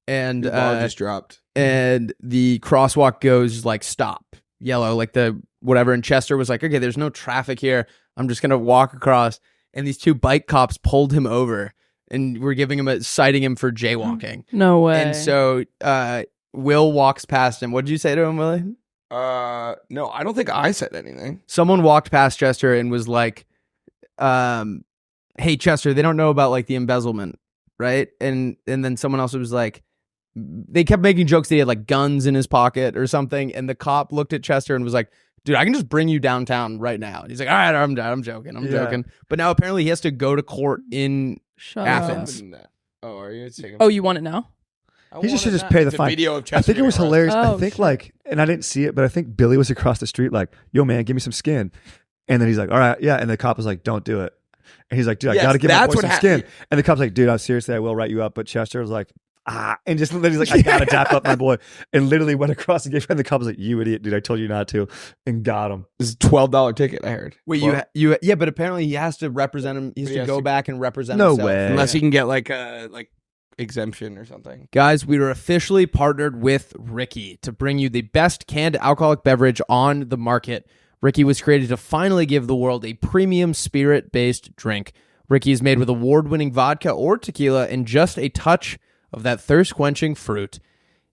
And the ball just dropped. And the crosswalk goes like stop, yellow, like the whatever. And Chester was like, okay, there's no traffic here. I'm just gonna walk across. And these two bike cops pulled him over and were citing him for jaywalking. No way. And so Will walks past him. What did you say to him, Willie? No, I don't think I said anything. Someone walked past Chester and was like, hey, Chester, they don't know about like the embezzlement, right? And then someone else was like, they kept making jokes that he had like guns in his pocket or something. And the cop looked at Chester and was like, dude, I can just bring you downtown right now. And he's like, all right, I'm joking. But now apparently he has to go to court in Athens. Oh, are you? Oh, you want it now? He just should just pay the fine. Video of I think it was hilarious. Oh, I think like, and I didn't see it, but I think Billy was across the street like, yo, man, give me some skin. And then he's like, all right, yeah. And the cop was like, don't do it. And he's like, dude, I got to give my boy some skin. And the cop's like, dude, seriously, I will write you up. But Chester was like, and just literally like, I got to dap up my boy. And literally went across the gate. And the cop was like, you idiot, dude, I told you not to. And got him. This is a $12 ticket, I heard. Wait, yeah, but apparently he has to represent him. He has to go back and represent himself. No way. Unless he can get like a exemption or something. Guys, we are officially partnered with Ricky to bring you the best canned alcoholic beverage on the market. Ricky was created to finally give the world a premium spirit-based drink. Ricky is made with award-winning vodka or tequila and just a touch of that thirst-quenching fruit.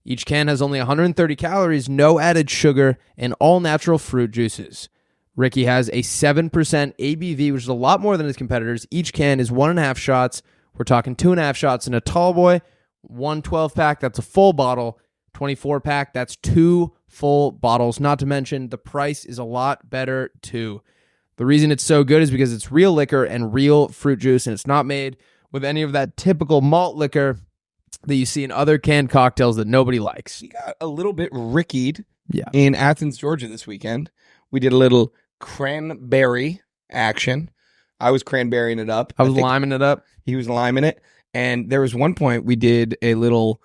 Each can has only 130 calories, no added sugar, and all natural fruit juices. Ricky has a 7% ABV, which is a lot more than his competitors. Each can is 1.5 shots. We're talking 2.5 shots in a tall boy. 1 12-pack, that's a full bottle. 24-pack, that's 2 full bottles. Not to mention, the price is a lot better, too. The reason it's so good is because it's real liquor and real fruit juice, and it's not made with any of that typical malt liquor that you see in other canned cocktails that nobody likes. We got a little bit rickied in Athens, Georgia this weekend. We did a little cranberry action. I was cranberrying it up. I was liming it up. He was liming it. And there was one point we did a little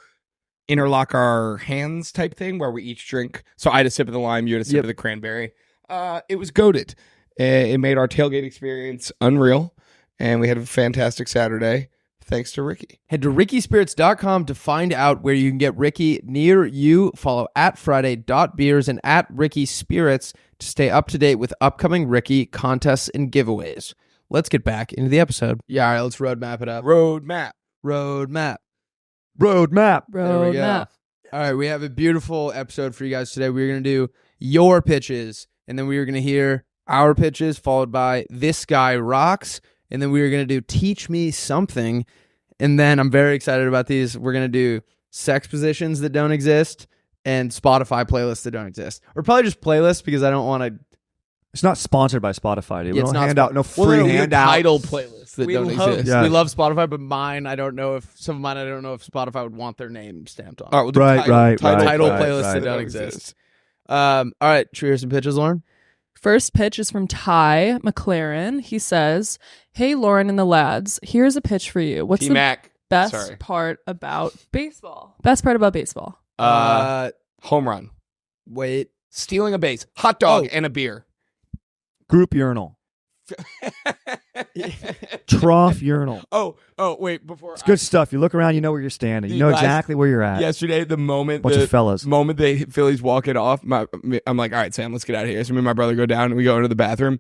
interlock our hands type thing where we each drink. So I had a sip of the lime, you had a sip of the cranberry. It was goated. It made our tailgate experience unreal. And we had a fantastic Saturday. Thanks to Ricky. Head to rickyspirits.com to find out where you can get Ricky near you. Follow @Friday.beers and @RickySpirits to stay up to date with upcoming Ricky contests and giveaways. Let's get back into the episode. Yeah, all right, let's roadmap it up. Roadmap. Roadmap. There we go. All right, we have a beautiful episode for you guys today. We're going to do your pitches, and then we are going to hear our pitches, followed by This Guy Rocks, and then we are going to do Teach Me Something, and then I'm very excited about these. We're going to do sex positions that don't exist and Spotify playlists that don't exist. Or probably just playlists because I don't want to... It's not sponsored by Spotify, dude. We don't hand out no free handout. handouts. Title playlists that we don't love, exist. Yeah. We love Spotify, but mine, I don't know if Spotify would want their name stamped on. All right, we'll do Right. Title playlists that don't exist. All right, should we hear some pitches, Lauren? First pitch is from Ty McLaren. He says, "Hey, Lauren and the lads, here's a pitch for you. What's T-Mac. the best Sorry. part about baseball? Best part about baseball? Home run. Wait. Stealing a base. Hot dog and a beer. Group urinal. Trough urinal. Oh, wait, before It's good stuff. You look around, you know where you're standing. You know exactly where you're at. yesterday, the moment Bunch of fellas. the Phillies walk it off, I'm like, all right, Sam, let's get out of here. So me and my brother go down and we go into the bathroom.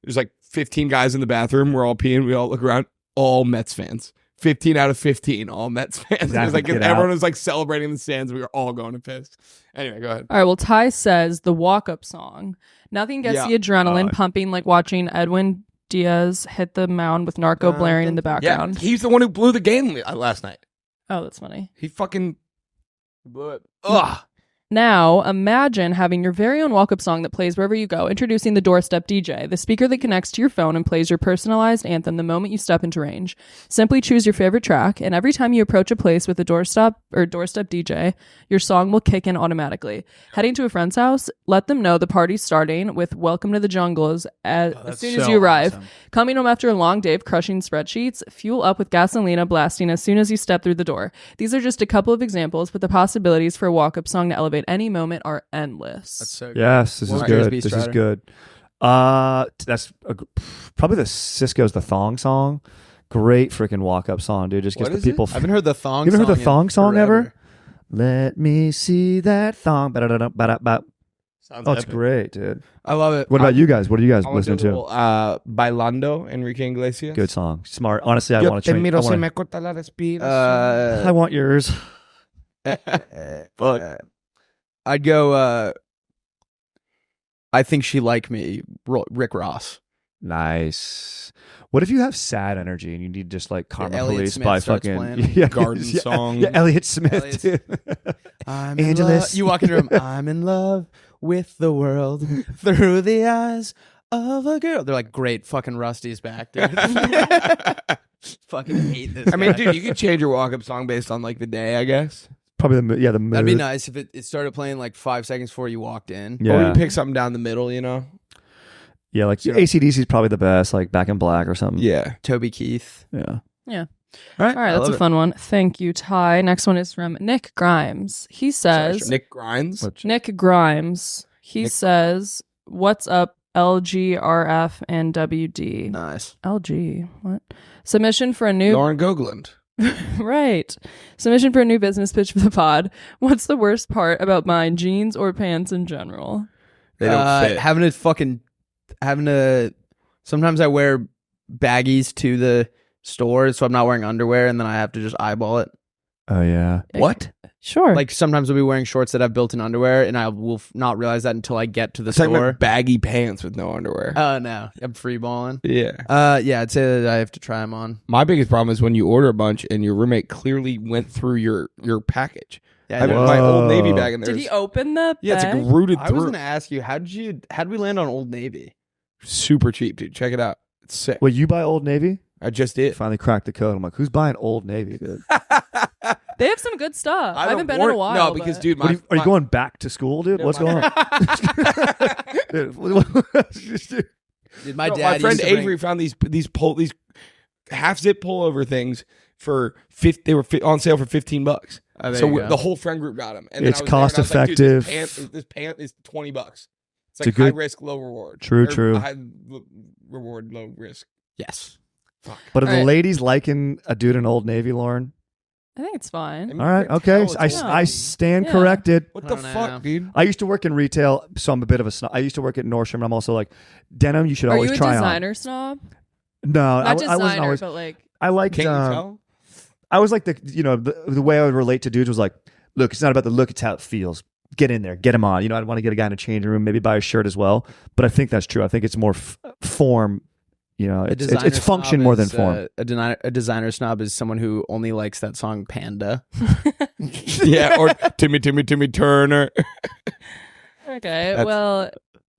There's like 15 guys in the bathroom. We're all peeing. We all look around. All Mets fans. 15 out of 15, all Mets fans. Exactly. It was like Get everyone out. was like celebrating in the stands. We were all going to piss. Anyway, go ahead. All right, well, Ty says the walk-up song. Nothing gets the adrenaline pumping like watching Edwin Diaz hit the mound with Narco blaring in the background. Yeah, he's the one who blew the game last night. Oh, that's funny. He fucking blew it. Ugh. Now, imagine having your very own walk-up song that plays wherever you go. Introducing the Doorstep DJ, the speaker that connects to your phone and plays your personalized anthem the moment you step into range. Simply choose your favorite track, and every time you approach a place with a doorstep DJ, your song will kick in automatically. Heading to a friend's house, let them know the party's starting with "Welcome to the Jungles" as soon as you arrive. Awesome. Coming home after a long day of crushing spreadsheets, fuel up with gasolina blasting as soon as you step through the door. These are just a couple of examples, but the possibilities for a walk-up song to elevate any moment are endless. That's so good. Yes, this is good. This is good. That's probably the Cisco's "The Thong Song." Great freaking walk-up song, dude. Just gets the people. I haven't heard the thong You song. ever heard the thong song forever. ever? Let me see that thong. Ba-da-da-da-ba-da-ba. Sounds Oh, it's epic. great, dude. I love it. What about you guys? What are you guys I want listening do a to? little, Bailando, Enrique Iglesias. Good song. Smart. Honestly, I want to change. Uh, I want yours. Fuck. I'd go, I Think She Like Me, Rick Ross. Nice. What if you have sad energy and you need just like Karma Elliott Police Smith by starts fucking playing. Garden song. Yeah, Elliott Smith. Elliott's- Too. I'm Angelus. You walk into a room, I'm in love with the world through the eyes of a girl. They're like, great, fucking Rusty's back, dude. Fucking hate this I mean, guy. dude, you could change your walk-up song based on like the day, I guess. Probably the mood. That'd be nice if it started playing like 5 seconds before you walked in. Or you Yeah, pick something down the middle, you know? yeah. Like So- AC/DC is probably the best. Like Back in Black or something. Yeah. Toby Keith. Yeah. All right, All right, that's a fun one. Thank you, Ty. Next one is from Nick Grimes. He says, Nick Grimes. Nick Grimes. He Nick- says, "What's up, LGRF and WD?" Nice. LG. What? Submission for a new Lauren Gogland. right. Submission for a new business pitch for the pod. What's the worst part about buying jeans or pants in general? They don't fit. Having to. Sometimes I wear baggies to the store, so I'm not wearing underwear, and then I have to just eyeball it. Oh yeah. What? Sure. Like sometimes I'll be wearing shorts that have built-in underwear, and I will not realize that until I get to the It's like store. baggy pants with no underwear. Oh no, I'm free balling. Yeah. Yeah, I'd say that I have to try them on. My biggest problem is when you order a bunch and your roommate clearly went through your package. Yeah, I have I my Whoa. Old Navy bag in there. Did he open the Yeah, it's bag? like rooted was through. gonna ask you, how'd we land on Old Navy? Super cheap, dude. Check it out. It's sick. Wait, you buy Old Navy? I just did. Finally cracked the code. I'm like, who's buying Old Navy, dude? They have some good stuff. I haven't don't been in a want- while. No, because but- dude, What are you going back to school, dude? No, What's my- going on? Dude, Did my No, dad? my friend used to bring- Avery found these half zip pullovers for they were on sale for $15. Oh, there So you go. the whole friend group got them. And It's then I was there and I was like, dude, cost-effective. This pant is $20. It's It's like a good- high risk, low reward. True, Or true. High reward, low risk. Yes. But are All the right. ladies liking a dude in Old Navy, Lauren? I think it's fine. All right, You can okay. tell it's I Old stand Yeah. corrected. What I the don't know. fuck, dude? I used to work in retail, so I'm a bit of a snob. I used to work at Nordstrom, and I'm also like, denim, you should Are always you a try designer snob? on. No, Not I wasn't designer, always. but like I liked. Can't you tell? I was like the way I would relate to dudes was like, look, it's not about the look, it's how it feels. Get in there, get him on. I'd want to get a guy in a changing room, maybe buy a shirt as well. But I think that's true. I think it's more form. It's function more than form. A designer snob is someone who only likes that song Panda. Yeah, or Timmy Turner. okay. That's- Well,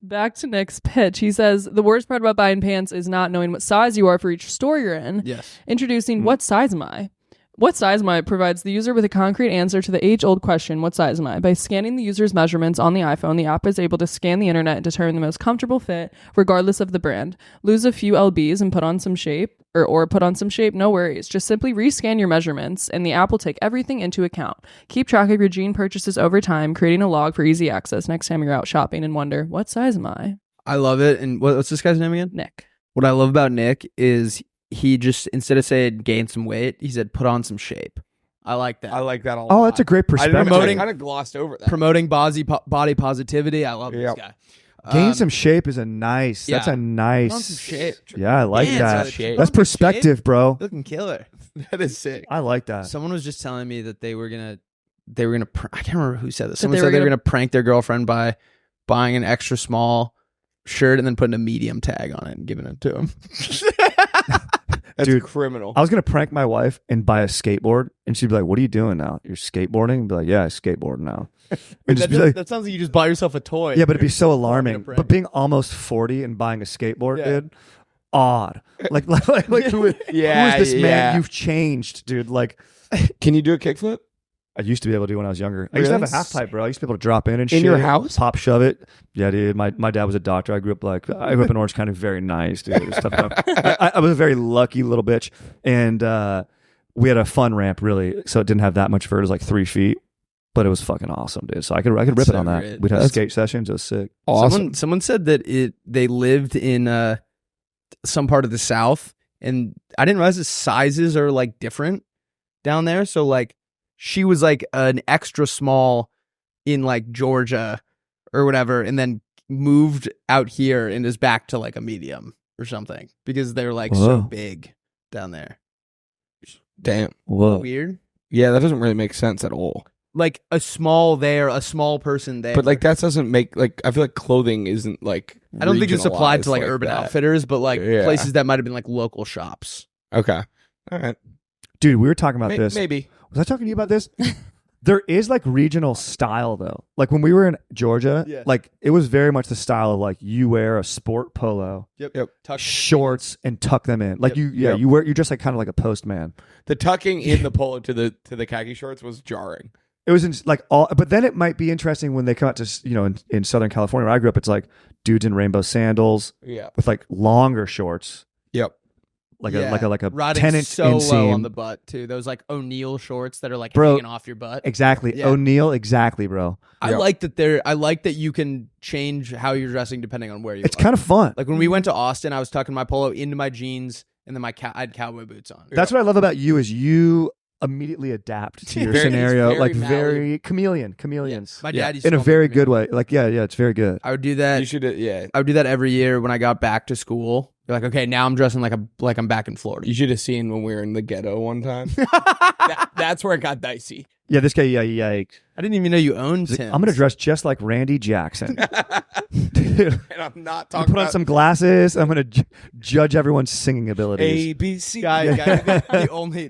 back to Nick's pitch. He says the worst part about buying pants is not knowing what size you are for each store you're in. Yes. Introducing What Size Am I? What Size Am I provides the user with a concrete answer to the age-old question, what size am I? By scanning the user's measurements on the iPhone, the app is able to scan the internet and determine the most comfortable fit, regardless of the brand. Lose a few lbs and put on some shape, or put on some shape, no worries. Just simply rescan your measurements, and the app will take everything into account. Keep track of your jean purchases over time, creating a log for easy access next time you're out shopping and wonder, what size am I? I love it. And what's this guy's name again? Nick. What I love about Nick is he just, instead of saying gain some weight, he said put on some shape. I like that. I like that a lot. Oh, that's a great I didn't perspective. know, I kind of glossed over that. Promoting body positivity. I love Yep. this guy. Gain some shape is a nice. That's yeah. a nice. Put on some shape. Yeah, I like Yeah, that. it's shape. That's Put on some perspective, bro. Looking killer. That is sick. I like that. Someone was just telling me that they were gonna I can't remember who said this. That Someone they said were they were gonna- gonna prank their girlfriend by buying an extra small shirt and then putting a medium tag on it and giving it to him. That's Dude, criminal. I was gonna prank my wife and buy a skateboard, and she'd be like, "What are you doing now? You're skateboarding?" And be like, "Yeah, I skateboard now." And just be like, that sounds like you just bought yourself a toy. yeah, but it'd be so You're alarming. prank. But being almost 40 and buying a skateboard, Yeah. dude, odd. Like who is Yeah, this yeah. man? You've changed, dude. Like Can you do a kickflip? I used to be able to do when I was younger. I used to have a Really? half pipe, bro. I used to be able to drop in and In shit. your house? Pop shove it. Yeah, dude. My dad was a doctor. I grew up in Orange County, very nice, dude. It was tough enough. I was a very lucky little bitch. And we had a fun ramp, really. So it didn't have that much vert. It was like 3 feet. But it was fucking awesome, dude. So I could rip So it on that. great. We'd have That's skate sessions. It was sick. Awesome. Someone said that they lived in some part of the South, and I didn't realize the sizes are like different down there. So like she was like an extra small in like Georgia or whatever, and then moved out here and is back to like a medium or something because they're like so Whoa. big down there. Damn. Whoa. Weird. Yeah, that doesn't really make sense at all. Like a small there, a small person there. But like that doesn't make like I feel like clothing isn't like I don't think it's applied to regionalized like Urban that. Outfitters, but like Yeah. places that might have been like local shops. Okay. All right. Dude, we were talking about this. Maybe. Was I talking to you about this? There is like regional style though. Like when we were in Georgia, Yeah. like it was very much the style of like you wear a sport polo, Yep. Yep. shorts, and tuck them in. Like Yep. you're just like kind of like a postman. The tucking in the polo to the khaki shorts was jarring. It was in, like all, but then it might be interesting when they come out to in Southern California where I grew up. It's like dudes in rainbow sandals Yeah. with like longer shorts, Yep. like Yeah. a Riding 10-inch so inseam. low on the butt too. Those like O'Neill shorts that are like Bro, hanging off your butt. Exactly, Yeah. O'Neill. Exactly, bro. I Yep. like that I like that you can change how you're dressing depending on where you It's are. kind of fun. Like when we went to Austin, I was tucking my polo into my jeans and then I had cowboy boots on. That's what I love about you is you immediately adapt to your Very- scenario, very like malleable. very chameleons. My Yeah. dad used In to a call me very chameleon. good way. Like yeah, it's very good. I would do that. You should. Yeah. I would do that every year when I got back to school you're like, okay, now I'm dressing like I'm back in Florida. You should have seen when we were in the ghetto one time. That's where it got dicey. Yeah, this guy, yikes. I didn't even know you owned He's like, Tim's. I'm going to dress just like Randy Jackson. Dude, And I'm not I'm talking put on about some glasses. I'm going to judge everyone's singing abilities. ABC.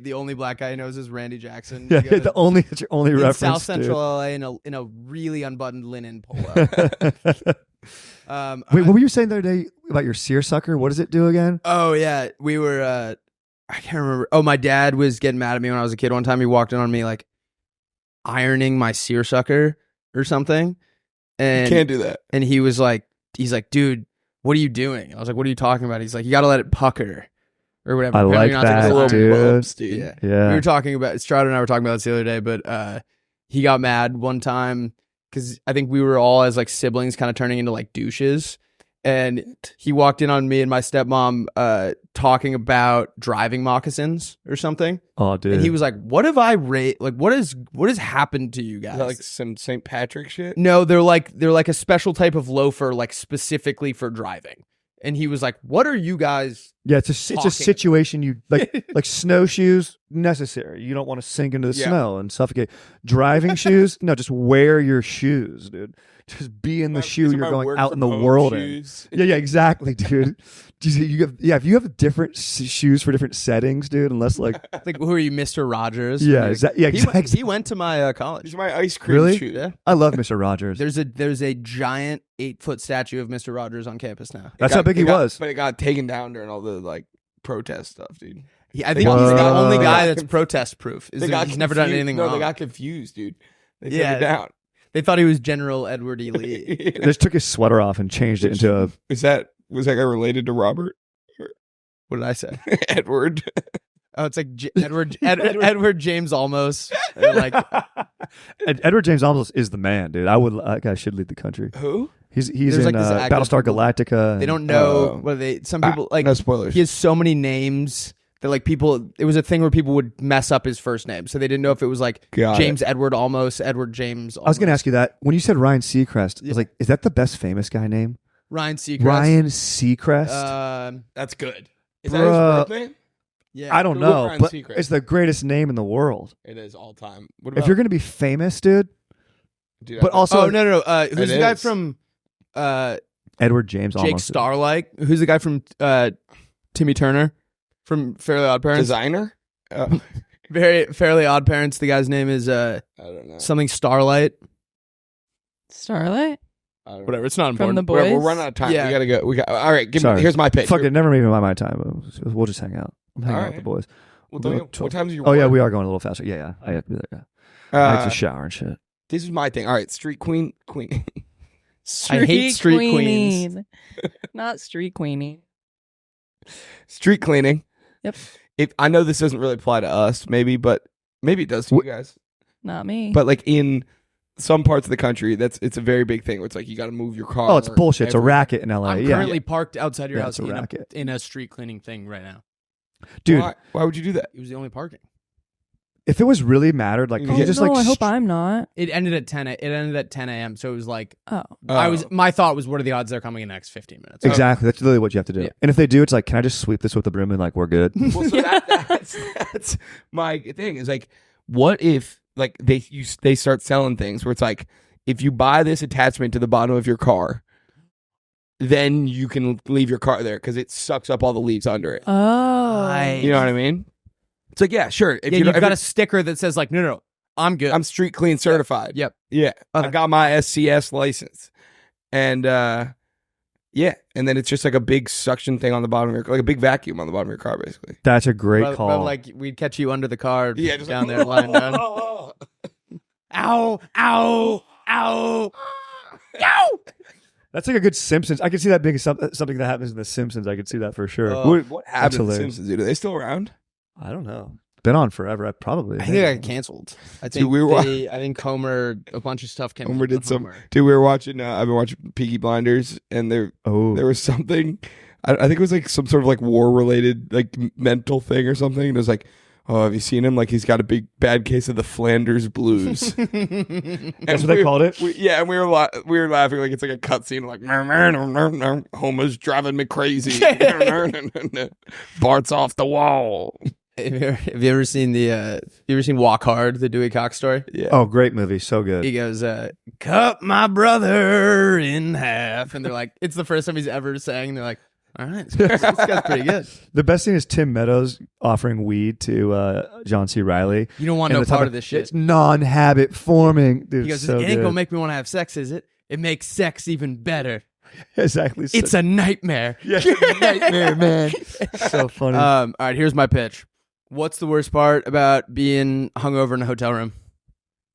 the only black guy he knows is Randy Jackson. Yeah, You go to- that's your only in reference. South Central LA in a really unbuttoned linen polo. Wait, what were you saying the other day about your seersucker? What does it do again? Oh yeah, we were. I can't remember. Oh, my dad was getting mad at me when I was a kid. One time, he walked in on me like ironing my seersucker or something, and You can't do that. And he's like, dude, what are you doing? I was like, what are you talking about? He's like, you got to let it pucker or whatever. I Apparently like you're not supposed that, to let it- dude. Bumps, dude. Yeah. Yeah. We were talking about Stroud and I were talking about this the other day, but he got mad one time because I think we were all as like siblings kind of turning into like douches. And he walked in on me and my stepmom talking about driving moccasins or something. Oh, dude. And he was like, what have I like what has happened to you guys? Is that like some St. Patrick shit? No, they're like a special type of loafer, like specifically for driving. And he was like, what are you guys? Yeah, it's a talking. situation you like snowshoes necessary. You don't want to sink into the Yeah. snow and suffocate. Driving shoes, no, just wear your shoes, dude. Just be in the shoe These are you're my going work out from in the home world shoes. in. Yeah, exactly, dude. If you have different shoes for different settings, dude, unless like Like, who are you, Mr. Rogers? yeah, Like, exactly. He went to my college. These are my ice cream Really? shoes. Yeah. I love Mr. Rogers. There's a giant 8-foot statue of Mr. Rogers on campus now. That's how big he was. But it got taken down during all the like protest stuff, dude. I think he's the got- only Whoa. guy that's protest proof. They got He's never done confused. anything No, wrong. they got confused, dude. They Yeah. took it down. They thought he was General Edward E. Lee. They just took his sweater off and changed it into a. Was that guy related to Robert? What did I say? Edward. Oh, it's like Edward James Olmos. Like, And Edward James Olmos is the man, dude. That guy should lead the country. Who? He's There's in like this actor Battlestar people- Galactica. they and- don't know Oh. what they. Some people like no spoilers. he has so many names that like people. It was a thing where people would mess up his first name, so they didn't know if it was like Got James Edward Olmos, Edward James. I was going to ask you that. When you said Ryan Seacrest, I was like, is that the best famous guy name? Ryan Seacrest. Ryan Seacrest? That's good. Is Bruh. that his birth name? Yeah, I don't Google know, Ryan but Seacrest. it's the greatest name in the world. It is all time. What If about, you're going to be famous, dude, dude, but I- also Oh no. Who's It the guy is. from Edward James Jake Olmos. Starlight? Who's the guy from Timmy Turner from Fairly Odd Parents? designer? Fairly Odd Parents. The guy's name is I don't know. something Starlight. Starlight I don't know. Whatever. It's not from the important. boys. We're running out of time. Yeah. We gotta go. We got. All right. Sorry. Here's my pitch. Fuck it, never made my time. We'll just hang out. I'm hanging All out with right. the boys. Well, don't you- what time's your? Oh yeah, work? we are going a little faster. Yeah. I have to be there. Yeah. I have to shower and shit. This is my thing. All right, street queen. I hate street queens. queening. Not street queening. Street cleaning. Yep. If I know this doesn't really apply to us, maybe, but maybe it does to you guys. Not me. But like in some parts of the country, it's a very big thing. Where it's like you got to move your car. Oh, it's bullshit. It's a every- racket in LA. I'm Yeah. currently parked outside your Yeah, house it's a racket. in a street cleaning thing right now. Dude, Why would you do that? It was the only parking. if it was really mattered, like, Oh, could you oh, just no, like. I hope I'm not. It ended at 10. It ended at 10 a.m. So it was like Oh. my thought was, what are the odds they're coming in the next 15 minutes? Exactly. That's literally what you have to do. Yeah. And if they do, it's like, can I just sweep this with the broom and like we're good? Well, so that's my thing. Is like, what if like they start selling things where it's like, if you buy this attachment to the bottom of your car, then you can leave your car there because it sucks up all the leaves under it. Oh. Nice. You know what I mean? It's like, yeah, sure. If Yeah, you you've don't, got a sticker that says like, no, I'm good. I'm street clean certified. Yep. Yeah. I Okay. got my SCS license. And yeah. And then it's just like a big suction thing on the bottom of your car, like a big vacuum on the bottom of your car, basically. That's a great But call. like we'd catch you under the car Yeah, just down like, there lying down. Ow, ow, ow. That's like a good Simpsons. I could see that being something that happens in the Simpsons. I could see that for sure. What happened to the hilarious. Simpsons, dude? Are they still around? I don't know. Been on forever. I probably. I think I got canceled. I think we were- I think Homer, a bunch of stuff came Homer out did on some. Homer. Dude, we were watching. I've been watching Peaky Blinders, and there was something. I think it was like some sort of like war related like mental thing or something. And it was like, Oh, have you seen him? Like he's got a big bad case of the Flanders blues. That's what they called it. And we were laughing like it's like a cutscene, like Homer's driving me crazy. Bart's off the wall. Have you ever seen Walk Hard, the Dewey Cox story? Yeah. Oh, great movie. So good. He goes, cut my brother in half. And they're like, it's the first time he's ever sang. And they're like, all right, this guy's pretty good. The best thing is Tim Meadows offering weed to John C. Reilly. You don't want no part of this shit. It's non-habit forming. Dude, He goes, so it ain't good. gonna make me want to have sex, is it? It makes sex even better. Exactly. It's a nightmare. yeah, nightmare, man. So funny. All right, here's my pitch. What's the worst part about being hungover in a hotel room?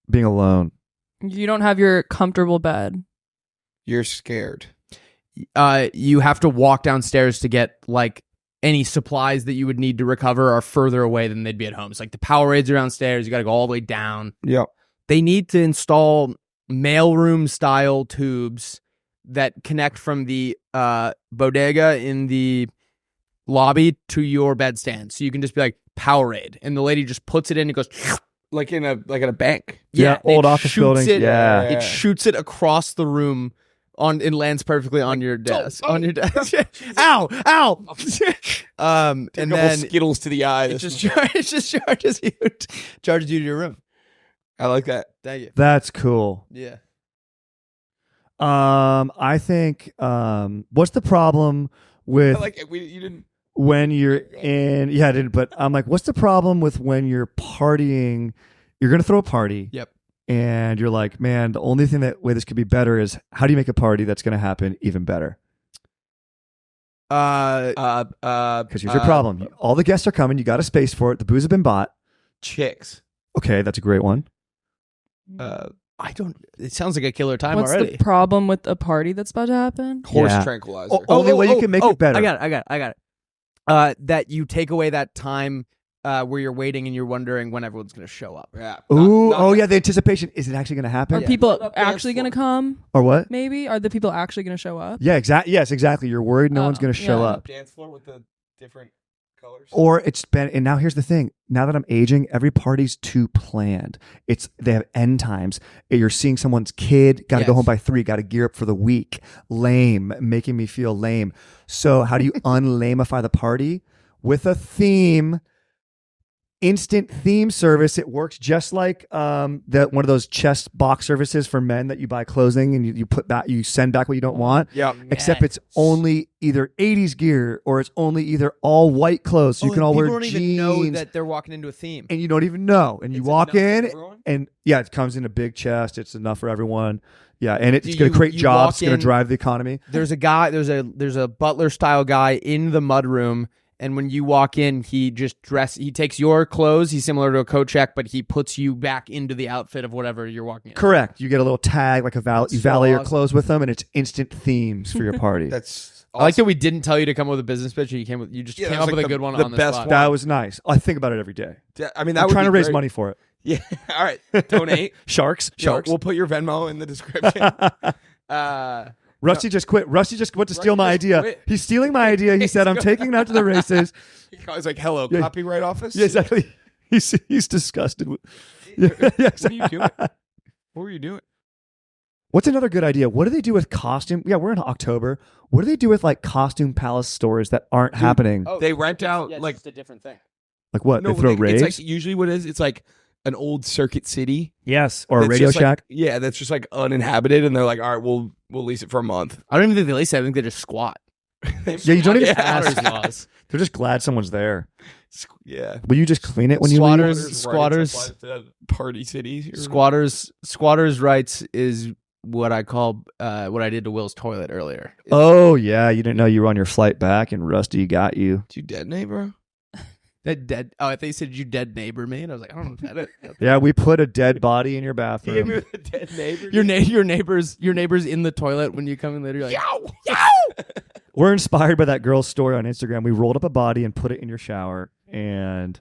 Being alone. You don't have your comfortable bed. You're scared. You have to walk downstairs to get like any supplies that you would need to recover are further away than they'd be at home. It's like the Powerades are downstairs. You got to go all the way down. Yep. They need to install mailroom style tubes that connect from the bodega in the lobby to your bedstand. So you can just be like Powerade, and the lady just puts it in and goes Like in a bank. Yeah, old it office shoots buildings. It, Yeah. it shoots it across the room. It lands perfectly on your desk. On your desk. Ow! And Couple then Skittles to the eye. it just charges you to your room. I like that. Thank you. That's cool. Yeah. I think what's the problem with I like it. You didn't. when you're in I didn't, but I'm like, what's the problem with when you're partying? You're gonna throw a party. Yep. And you're like, man, the only thing that way this could be better is how do you make a party that's gonna happen even better? Because here's your problem. All the guests are coming, you got a space for it, the booze have been bought. Chicks. Okay, that's a great one. It sounds like a killer time What's already. the problem with a party that's about to happen? Horse Yeah. tranquilizer. Only way you can make it better. I got it. That you take away that time where you're waiting and you're wondering when everyone's going to show up. Yeah. Ooh, the anticipation. Is it actually going to happen? Are people Right up dance actually going to floor. come? Or what? Maybe? Are the people actually going to show up? Yeah, exactly. Yes, exactly. You're worried no Oh, one's going to show yeah. up. Dance floor with the different colors. Or it's been, and now here's the thing. Now that I'm aging, every party's too planned. They have end times. You're seeing someone's kid, got to go Yes. home by 3, got to gear up for the week. Lame, making me feel lame. So how do you unlamify the party? With a theme, instant theme service. It works just like one of those chest box services for men that you buy clothing and you send back what you don't want. Yeah. Except it's only either 80s gear or it's only either all white clothes. So you can all wear People don't jeans. even know that they're walking into a theme. And you don't even know. And you walk enough for in everyone? and it comes in a big chest. It's enough for everyone. Yeah. And it's You- going to create you jobs. walk It's going in- to drive the economy. There's a butler style guy in the mudroom, and when you walk in, he takes your clothes. He's similar to a coat check, but he puts you back into the outfit of whatever you're walking in. Correct. You get a little tag, like you so valet your awesome. clothes with them, and it's instant themes for your party. That's I like that we didn't tell you to come up with a business pitch. You just Yeah, came that up was with like a good one the on the best spot. one. That was nice. I think about it every day. I mean, that I'm would trying be to raise great. money for it. Yeah. All right. Donate. Sharks. Yo, we'll put your Venmo in the description. Rusty just quit. Rusty just went to steal my Rusty just idea. quit. He's stealing my idea. He said, I'm taking it out to the races. I was like, hello, Yeah. copyright office? Yeah, exactly. He's disgusted. Yeah, What are you doing? What were you doing? What's another good idea? What do they do with costume? Yeah, we're in October. What do they do with like costume palace stores that aren't happening? They rent out like a different thing. Like what? no, they throw it's raves? like usually what it is. It's like an old Circuit City Yes, or a that's Radio just, like- Shack. yeah, that's just like uninhabited, and they're like, all right, we'll lease it for a month. I don't even think they lease it. I think they just squat. Yeah, you don't even Squatters ask. laws. They're just glad someone's there. Yeah. Will you just clean it when you leave? Squatters- Party cities. Squatters' rights is what I call what I did to Will's toilet earlier. Oh yeah, you didn't know you were on your flight back, and Rusty got you. Did you detonate, bro? That dead. Oh, I thought you said you dead neighbor me, and I was like, I don't know what that is. Yeah, we put a dead body in your bathroom. the dead neighbor. Your neighbors in the toilet when you come in later. You're like, We're inspired by that girl's story on Instagram. We rolled up a body and put it in your shower, and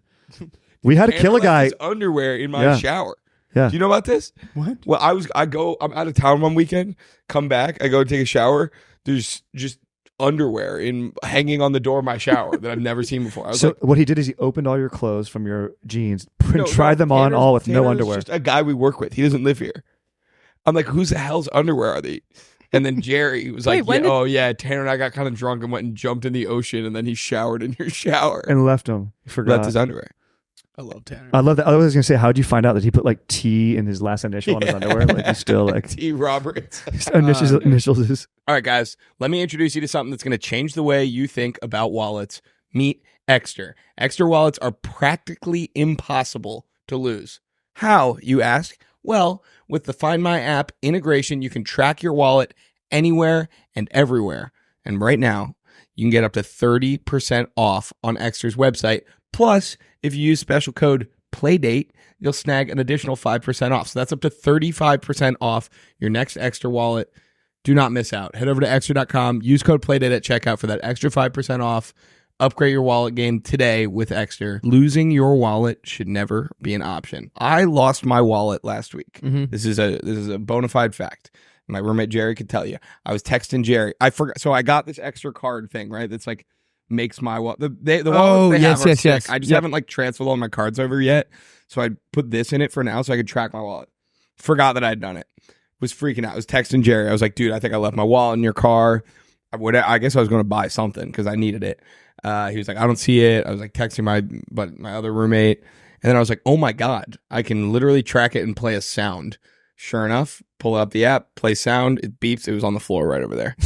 we had to kill a guy. His underwear in my Yeah. shower. Yeah. Do you know about this? What? Well, I'm out of town one weekend. Come back. I go take a shower. There's just underwear hanging on the door of my shower that I've never seen before. I was So like, what he did is he opened all your clothes from your jeans and no, tried them on Tanner's- all with no Tanner's underwear. Just a guy we work with. He doesn't live here. I'm like, whose the hell's underwear are they? And then Jerry was like, Wait, Tanner and I got kind of drunk and went and jumped in the ocean, and then he showered in your shower And left him. He forgot. left his underwear. I love Tanner. I love that. I was gonna say, how did you find out that he put like T in his last initial on his underwear? Like he's still like T. Roberts. his initials is. All right, guys, let me introduce you to something that's going to change the way you think about wallets. Meet Exter. Exter wallets are practically impossible to lose. How, you ask? Well, with the Find My app integration, you can track your wallet anywhere and everywhere. And right now, you can get up to 30% off on Exter's website. Plus, if you use special code PLAYDATE, you'll snag an additional 5% off. So that's up to 35% off your next Exter wallet. Do not miss out. Head over to Exter.com. Use code PLAYDATE at checkout for that extra 5% off. Upgrade your wallet game today with Exter. Losing your wallet should never be an option. I lost my wallet last week. Mhm. This is a bona fide fact. My roommate Jerry could tell you. I was texting Jerry. I forgot. So I got this extra card thing, right? That's like makes my wallet. The Oh, wallet yes, yes, yes. I just Yep. haven't like transferred all my cards over yet. So I put this in it for now so I could track my wallet. Forgot that I had done it. Was freaking out. I was texting Jerry. I was like, dude, I think I left my wallet in your car. I guess I was going to buy something because I needed it. He was like, I don't see it. I was like texting my other roommate. And then I was like, oh my God, I can literally track it and play a sound. Sure enough, pull up the app, play sound, it beeps. It was on the floor right over there.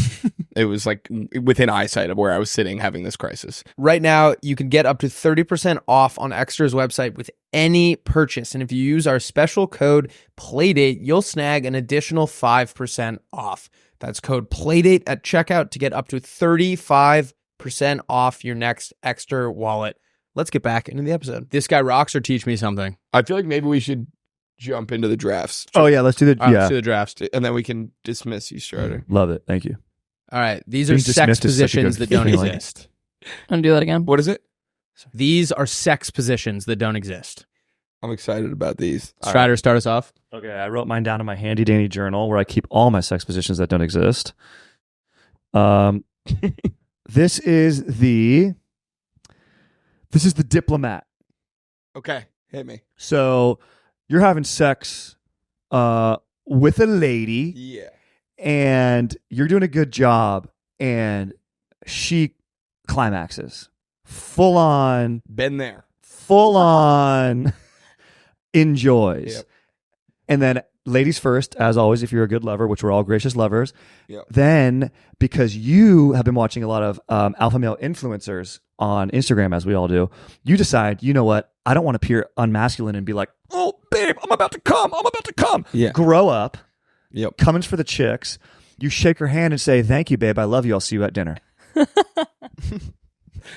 It was like within eyesight of where I was sitting having this crisis. Right now, you can get up to 30% off on Extra's website with any purchase. And if you use our special code PLAYDATE, you'll snag an additional 5% off. That's code PLAYDATE at checkout to get up to 35% off your next Extra wallet. Let's get back into the episode. This guy rocks or teach me something. I feel like maybe we should jump into the drafts. Oh yeah, let's do the All right, yeah. let's do the drafts. And then we can dismiss you, Strider. Love it. Thank you. All right. These are Being sex dismissed is such a positions good that don't feeling. exist. Want to do that again? What is it? These are sex positions that don't exist. I'm excited about these. Strider, start us off. Okay, I wrote mine down in my handy dandy journal where I keep all my sex positions that don't exist. This is the diplomat. Okay, hit me. So you're having sex with a lady Yeah. and you're doing a good job and she climaxes. Full on enjoys. Yep. And then ladies first, as always, if you're a good lover, which we're all gracious lovers. Yep. Then, because you have been watching a lot of alpha male influencers on Instagram, as we all do, you decide, you know what? I don't want to appear unmasculine and be like, oh, babe, I'm about to come. Yeah. Grow up. Yep. Coming's for the chicks. You shake her hand and say, thank you, babe. I love you. I'll see you at dinner.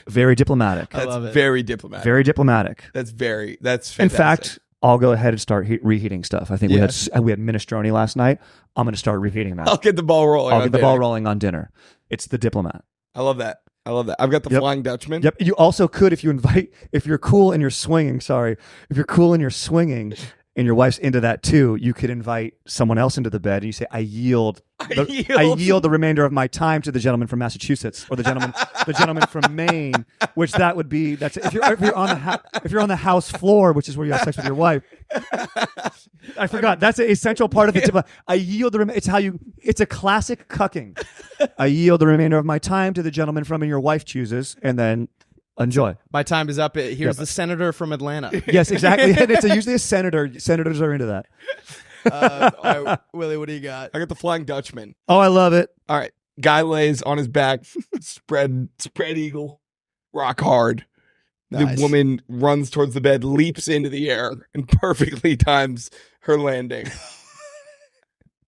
Very diplomatic. That's love it. very diplomatic. Very diplomatic. That's fantastic. In fact, I'll go ahead and start reheating stuff. I think we had minestrone last night. I'm going to start reheating that. I'll get the ball rolling. I'll on get the dinner. ball rolling on dinner. It's the diplomat. I love that. I've got the Yep. Flying Dutchman. Yep. You also could, if you're cool and you're swinging, if you're cool and you're swinging and your wife's into that too, you could invite someone else into the bed and you say, I yield the remainder of my time to the gentleman from Massachusetts or the gentleman from Maine, which that would be, if you're on the house floor, which is where you have sex with your wife. I forgot. That's an essential part of the I yield it's a classic cucking. I yield the remainder of my time to the gentleman from and your wife chooses, and then enjoy. My time is up. Here's the senator from Atlanta. Yes, exactly. And it's usually a senator. Senators are into that. All right, Willie, what do you got? I got the Flying Dutchman. Oh, I love it. All right. Guy lays on his back, spread eagle, rock hard. Nice. The woman runs towards the bed, leaps into the air, and perfectly times her landing.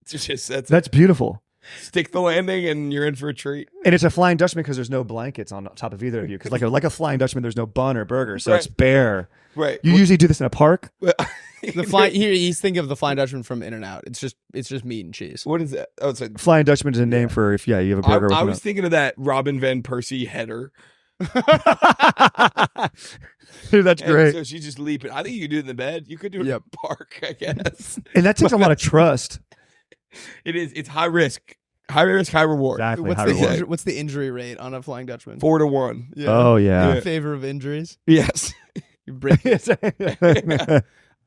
That's beautiful. Stick the landing, and you're in for a treat. And it's a Flying Dutchman because there's no blankets on top of either of you. Because like a Flying Dutchman, there's no bun or burger, so Right. it's bare. Right. You usually do this in a park. He's thinking of the Flying Dutchman from In-N-Out. It's just meat and cheese. What is that? Oh, it's a. Flying Dutchman is a name for if you have a burger. I with was thinking of that Robin Van Persie header. Dude, that's And great. so she's just leaping. I think you could do it in the bed. You could do it in the park, I guess. And that takes a lot of trust. It is. It's high risk. High risk, high reward. Exactly. What's High the, reward. what's the injury rate on a Flying Dutchman? 4-1. Yeah. Oh yeah. In favor of injuries. Yes. You break. You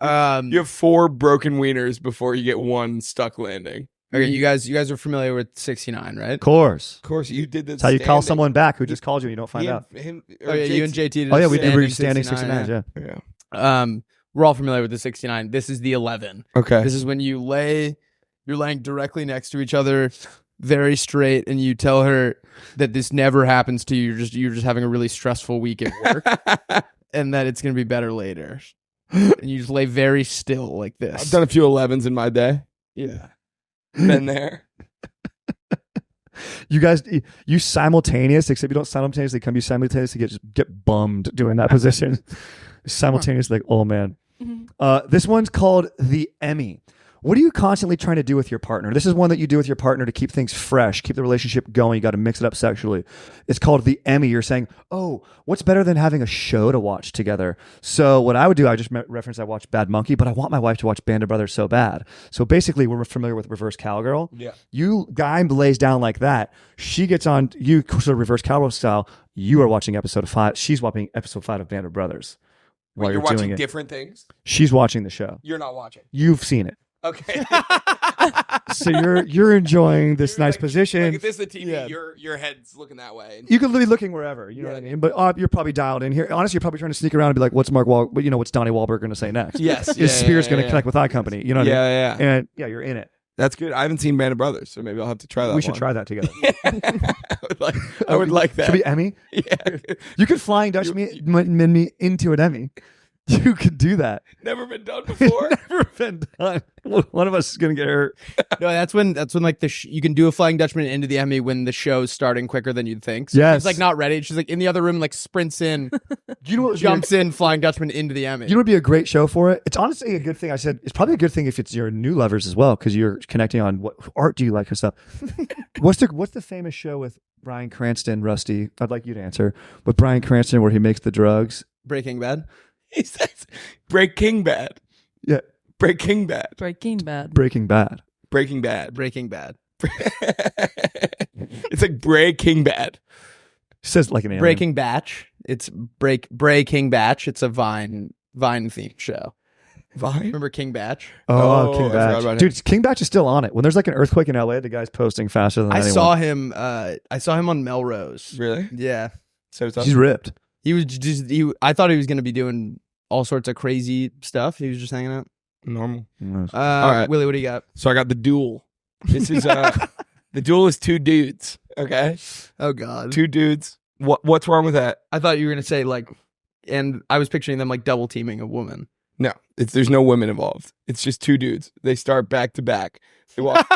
have 4 broken wieners before you get 1 stuck landing. Okay, you guys are familiar with 69, right? Of course. Of course, you did this. That's how you call someone back who just called you and you don't find out. Oh yeah, you and JT did Oh yeah, we were standing standing 69. Yeah. Yeah. We're all familiar with the 69. This is the 11. Okay. This is when you're laying directly next to each other, very straight, and you tell her that this never happens to you. You're just having a really stressful week at work, and that it's gonna be better later. And you just lay very still like this. I've done a few 11s in my day. Yeah. Been there. You guys, you simultaneous, except you don't simultaneously come. You simultaneously get bummed doing that position. Simultaneously, like, oh man. This one's called the Emmy. What are you constantly trying to do with your partner? This is one that you do with your partner to keep things fresh, keep the relationship going. You got to mix it up sexually. It's called the Emmy. You're saying, oh, what's better than having a show to watch together? So what I would do, I just referenced I watched Bad Monkey, but I want my wife to watch Band of Brothers so bad. So basically, we're familiar with reverse cowgirl. Yeah. Guy lays down like that. She gets on, you sort of reverse cowgirl style. You are watching episode 5. She's watching episode 5 of Band of Brothers. Wait, While you're doing watching it. different things? She's watching the show. You're not watching. You've seen it. Okay. So you're enjoying this You're nice like- position. Like if this is the TV, Yeah. your head's looking that way. You could be looking wherever, you know what I mean? But you're probably dialed in here. Honestly, you're probably trying to sneak around and be like, what's what's Donnie Wahlberg going to say next? Yes. Is Spears going to connect with iCompany? You know what I mean? Yeah, yeah. And yeah, you're in it. That's good. I haven't seen Band of Brothers, so maybe I'll have to try that. We should try that together. I would like that. Should be Emmy? Yeah. You could Flying Dutch me into an Emmy. You could do that. Never been done before. Never been done. One of us is going to get hurt. No, that's when like you can do a Flying Dutchman into the Emmy when the show's starting quicker than you'd think. So Yes. she's like not ready. She's like in the other room, like sprints in, You know what? jumps in, Flying Dutchman into the Emmy. You know what would be a great show for it? It's honestly a good thing. I said it's probably a good thing if it's your new lovers as well, because you're connecting on what art do you like and stuff. What's the famous show with Bryan Cranston, Rusty? I'd like you to answer. With Bryan Cranston where he makes the drugs. Breaking Bad. He says, Breaking Bad. Yeah. Breaking Bad. Breaking Bad. Breaking Bad. Breaking Bad. Breaking Bad. It's like Breaking Bad. Says like an alien. Breaking Batch. It's Breaking Batch. It's a Vine themed show. Vine? Remember King Batch? Oh, Oh, King I forgot Batch. about him. Dude, King Batch is still on it. When there's like an earthquake in LA, the guy's posting faster than I anyone. saw him. I saw him on Melrose. Really? Yeah, So it's He's ripped. he was just. I thought he was going to be doing all sorts of crazy stuff. He was just hanging out. normal. Right, Willie, what do you got? So I got the Duel. This is the Duel is 2 dudes. Okay, Oh God, 2 dudes. What's wrong with that? I thought you were going to say like, and I was picturing them like double teaming a woman. No, there's no women involved. It's just 2 dudes. They start back to back. They walk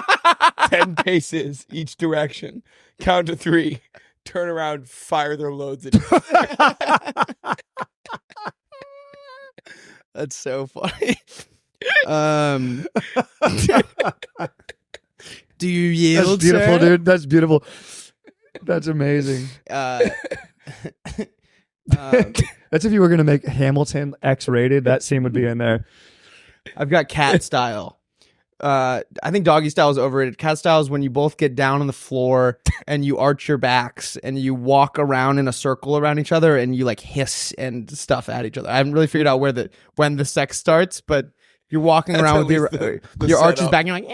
10 paces each direction. Count to 3. Turn around. Fire their loads at each other. That's so funny. Do you yield? That's beautiful, sir? dude. That's beautiful. That's amazing. That's if you were going to make Hamilton X-rated, that scene would be in there. I've got cat style. I think doggy style is overrated. Cat style is when you both get down on the floor and you arch your backs and you walk around in a circle around each other and you like hiss and stuff at each other. I haven't really figured out when the sex starts, but you're walking That's around at with your least the your arches setup. back and you're like,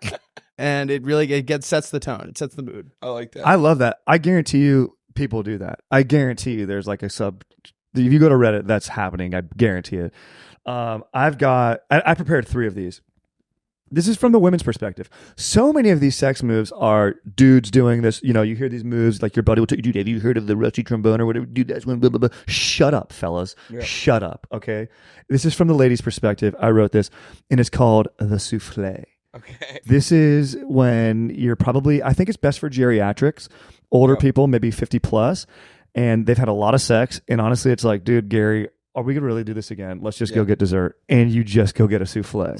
"Yeah." And it really sets the tone. It sets the mood. I like that. I love that. I guarantee you people do that. I guarantee you there's like a sub. If you go to Reddit, that's happening. I guarantee it. I prepared 3 of these. This is from the women's perspective. So many of these sex moves are dudes doing this. You know, you hear these moves like your buddy will tell you, dude, have you heard of the rusty trombone or whatever? Dude, that's when blah, blah, blah. Shut up, fellas. Yeah. Shut up, okay? This is from the ladies' perspective. I wrote this, and it's called the souffle. Okay. This is when you're probably, I think it's best for geriatrics, older people, maybe 50 plus, and they've had a lot of sex. And honestly, it's like, dude, Gary, are we going to really do this again? Let's just go get dessert. And you just go get a souffle.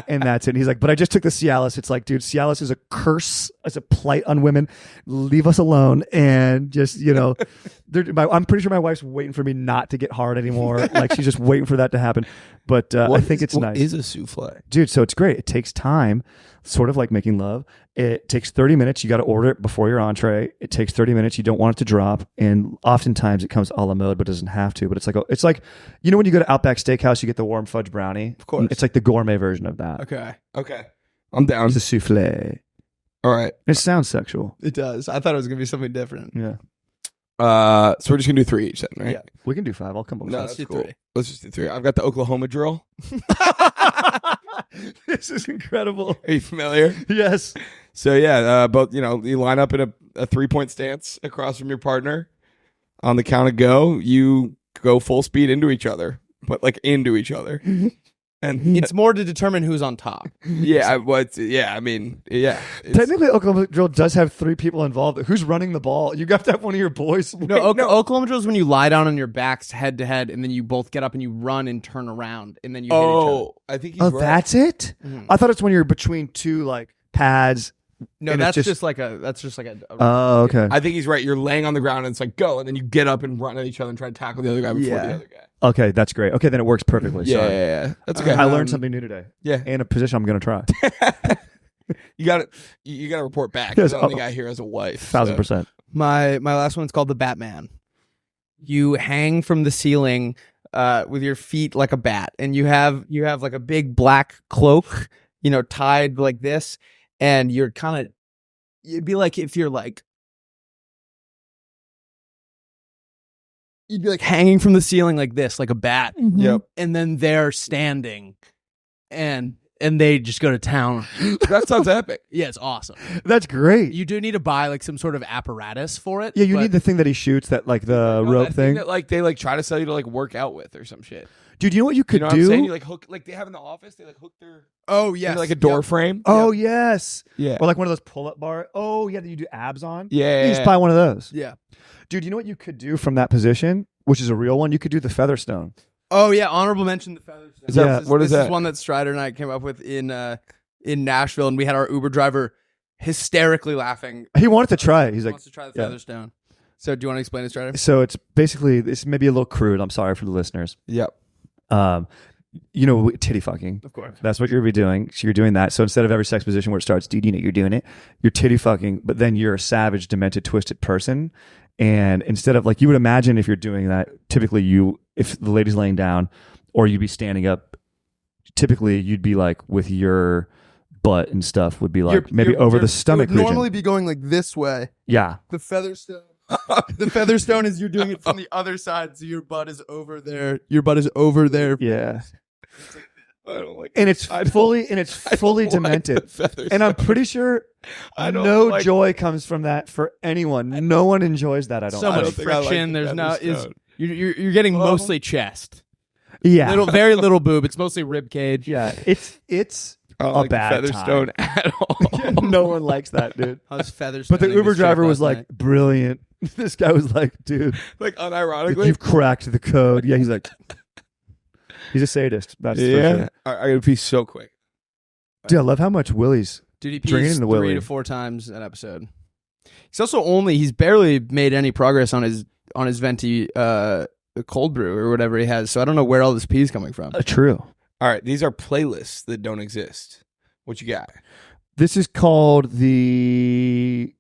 And that's it. And he's like, but I just took the Cialis. It's like, dude, Cialis is a curse. It's a plight on women. Leave us alone. And just, I'm pretty sure my wife's waiting for me not to get hard anymore. Like she's just waiting for that to happen. But I think it's nice. What is a souffle? Dude, so it's great. It takes time, sort of like making love. It takes 30 minutes. You got to order it before your entree. It takes 30 minutes. You don't want it to drop. And oftentimes it comes a la mode, but it doesn't have to. But it's like, when you go to Outback Steakhouse, you get the warm fudge brownie. Of course. It's like the gourmet version of that. Okay. I'm down. It's a souffle. All right. It sounds sexual. It does. I thought it was gonna be something different. Yeah. So we're just gonna do 3 each then, right? Yeah. We can do 5. I'll come up with No, that. that's do cool. 3. Let's just do 3. I've got the Oklahoma drill. This is incredible. Are you familiar? Yes. So yeah, both you line up in a 3-point stance across from your partner. On the count of go, you go full speed into each other, but like into each other. And It's more to determine who's on top. Technically, Oklahoma drill does have 3 people involved. Who's running the ball? You have to have one of your boys. No, Oklahoma drill is when you lie down on your backs head to head, and then you both get up and you run and turn around, and then you hit each other. I think he's Oh, right. that's it? Mhm. I thought it's when you're between 2 like pads. No, And that's it's just like a. Oh, okay. I think he's right. You're laying on the ground and it's like go, and then you get up and run at each other and try to tackle the other guy before Yeah. the other guy. Okay, that's great. Okay, then it works perfectly. Sorry. Yeah. That's okay. I learned something new today. Yeah. And a position I'm going to try. You got to report back. Yes, I don't think I hear as a wife. 1,000%. My last one's called the Batman. You hang from the ceiling with your feet like a bat, and you have like a big black cloak, tied like this, and you're kind of. It'd be like if you're like. You'd be like hanging from the ceiling like this, like a bat. Yep. And then they're standing, and they just go to town. That sounds epic. Yeah, it's awesome. That's great. You do need to buy like some sort of apparatus for it. Yeah, you but- need the thing that he shoots, that like the rope That thing. that like they like try to sell you to like work out with or some shit. Dude, you know what you could You know do? what I'm saying? You like hook, like they have in the office. They like hook their Oh into, yes, like a door frame. Oh, yes. Yeah. Or like one of those pull-up bar. Oh, yeah, that you do abs on. Yeah. You just buy one of those. Yeah. Dude, you know what you could do from that position, which is a real one? You could do the Featherstone. Oh yeah, honorable mention the feathers. Is that- Yeah. what is this that? is one that Strider and I came up with in Nashville, and we had our Uber driver hysterically laughing. He wanted to try it. He's He like, wants to try the yeah. feather stone. So do you want to explain it, Strider? so it's basically, this may be a little crude. I'm sorry for the listeners. Yep. Titty fucking. Of course. That's what you're be doing. So you're doing that. So instead of every sex position where it starts, dude, you're doing it. You're titty fucking, but then you're a savage, demented, twisted person. And instead of like, you would imagine if you're doing that, typically if the lady's laying down or you'd be standing up, typically you'd be like with your butt and stuff would be like maybe over the stomach region. Normally be going like this way. Yeah. The feather stone. The feather stone is you're doing it from the other side, so your butt is over there. Your butt is over there. Yeah. I don't like. And it's fully demented. And I'm pretty sure I don't no like- joy comes from that for anyone. No one enjoys that. I don't So I much don't think I like friction. the There's no feather is stone. you're getting mostly chest. Yeah. Very little boob. It's mostly rib cage. Yeah. It's I don't a like the bad feather time. stone at all. No one likes that, dude. I was feather But the stoning Uber this chick driver was last like, night. brilliant. This guy was like, dude, Like unironically. you've cracked the code. Yeah, he's like, he's a sadist. That's for Yeah. sure. I gotta pee so quick. Dude, I love how much Willie's. Dude, he Drinking pees in the 3 willy. to 4 times an episode. He's barely made any progress on his venti cold brew or whatever he has. So I don't know where all this pee is coming from. True. All right, these are playlists that don't exist. What you got? This is called the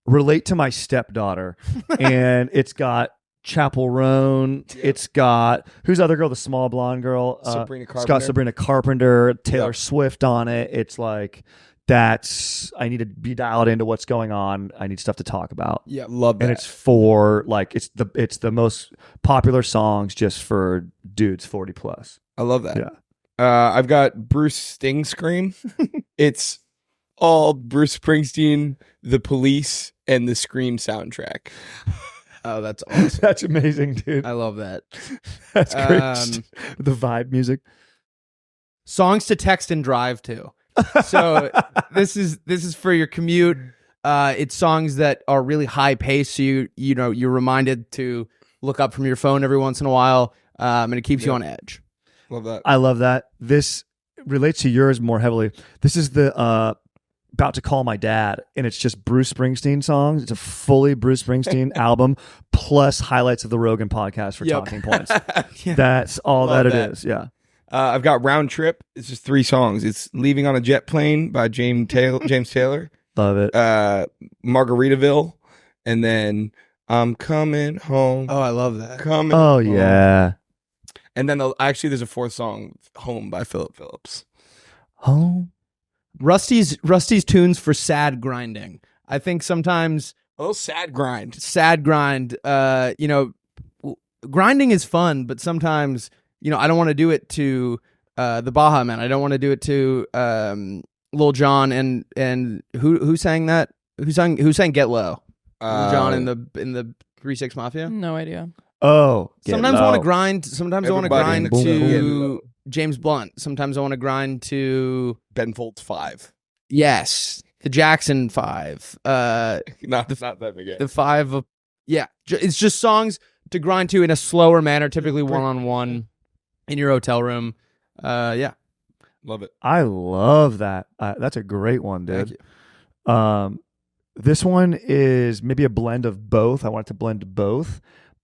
Relate to My Stepdaughter. And it's got Chapel Roan. Yep. It's got, who's the other girl? The small blonde girl. Sabrina It's got Carpenter. Sabrina Carpenter, Taylor Yep. Swift on it. It's like, I need to be dialed into what's going on. I need stuff to talk about. Yeah. Love that. And it's for like, it's the most popular songs just for dudes 40 plus. I love that. Yeah. I've got Bruce Sting Scream. It's all Bruce Springsteen, The Police, and the Scream soundtrack. Oh, that's awesome. That's amazing, dude. I love that. That's great. Um, The vibe music. Songs to text and drive to. So this is for your commute. It's songs that are really high paced, so you're reminded to look up from your phone every once in a while, and it keeps you on edge. Love that. I love that. This relates to yours more heavily. This is the About to Call My Dad, and it's just Bruce Springsteen songs. It's a fully Bruce Springsteen album plus highlights of the Rogan podcast for talking points. That's all Love that that. it is. Yeah. I've got Round Trip. It's just 3 songs. It's Leaving on a Jet Plane by James Taylor. Love it. Margaritaville, and then I'm Coming Home. Oh, I love that. Coming Oh, Home. yeah. And then actually there's a 4th song, Home by Philip Phillips. Home. Rusty's tunes for sad grinding. I think sometimes A little sad grind. sad grind, grinding is fun, but sometimes, I don't want to do it to the Baja Man. I don't want to do it to Lil Jon and who sang that? Who sang Get Low? Lil Jon in the 3-6 Mafia? No idea. Oh. Sometimes I want to grind. Sometimes I want to Everybody in grind the to James Blunt. Sometimes I want to grind to Ben Folds 5. yes, the Jackson 5. Not that big. The 5 of it's just songs to grind to in a slower manner, typically one-on-one in your hotel room. Love it. I love that. That's a great one, dude. Thank you. This one is maybe a blend of both. I want it to blend both.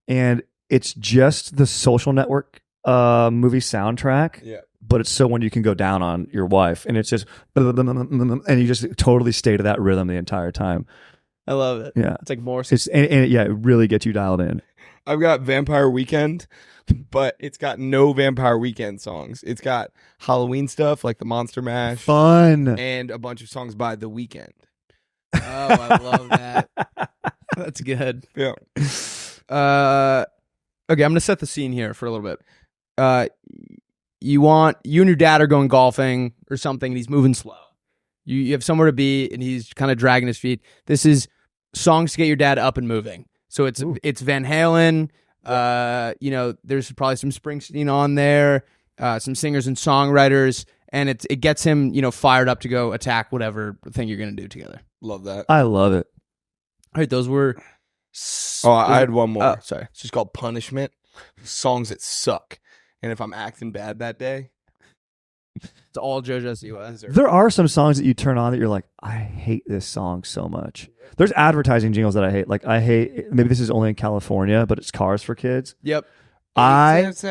And it's just the Social Network movie soundtrack. Yeah. But it's so when you can go down on your wife. And it's just, and you just totally stay to that rhythm the entire time. I love it. Yeah. It's like Morse. And it really gets you dialed in. I've got Vampire Weekend, but it's got no Vampire Weekend songs. It's got Halloween stuff like the Monster Mash Fun. and a bunch of songs by The Weeknd. Oh, I love that. That's good. Yeah. Okay, I'm gonna set the scene here for a little bit. You and your dad are going golfing or something, and he's moving slow. You have somewhere to be, and he's kind of dragging his feet. This is songs to get your dad up and moving. So it's Van Halen. There's probably some Springsteen on there, some singers and songwriters, and it gets him fired up to go attack whatever thing you're gonna do together. Love that. I love it. All right, those were. I had one more. Oh, sorry. It's just called Punishment. Songs that suck. And if I'm acting bad that day, It's all JoJo Siwa. There are some songs that you turn on that you're like, I hate this song so much. There's advertising jingles that I hate. Like I hate, maybe this is only in California, but it's Cars for Kids. Yep. Cars.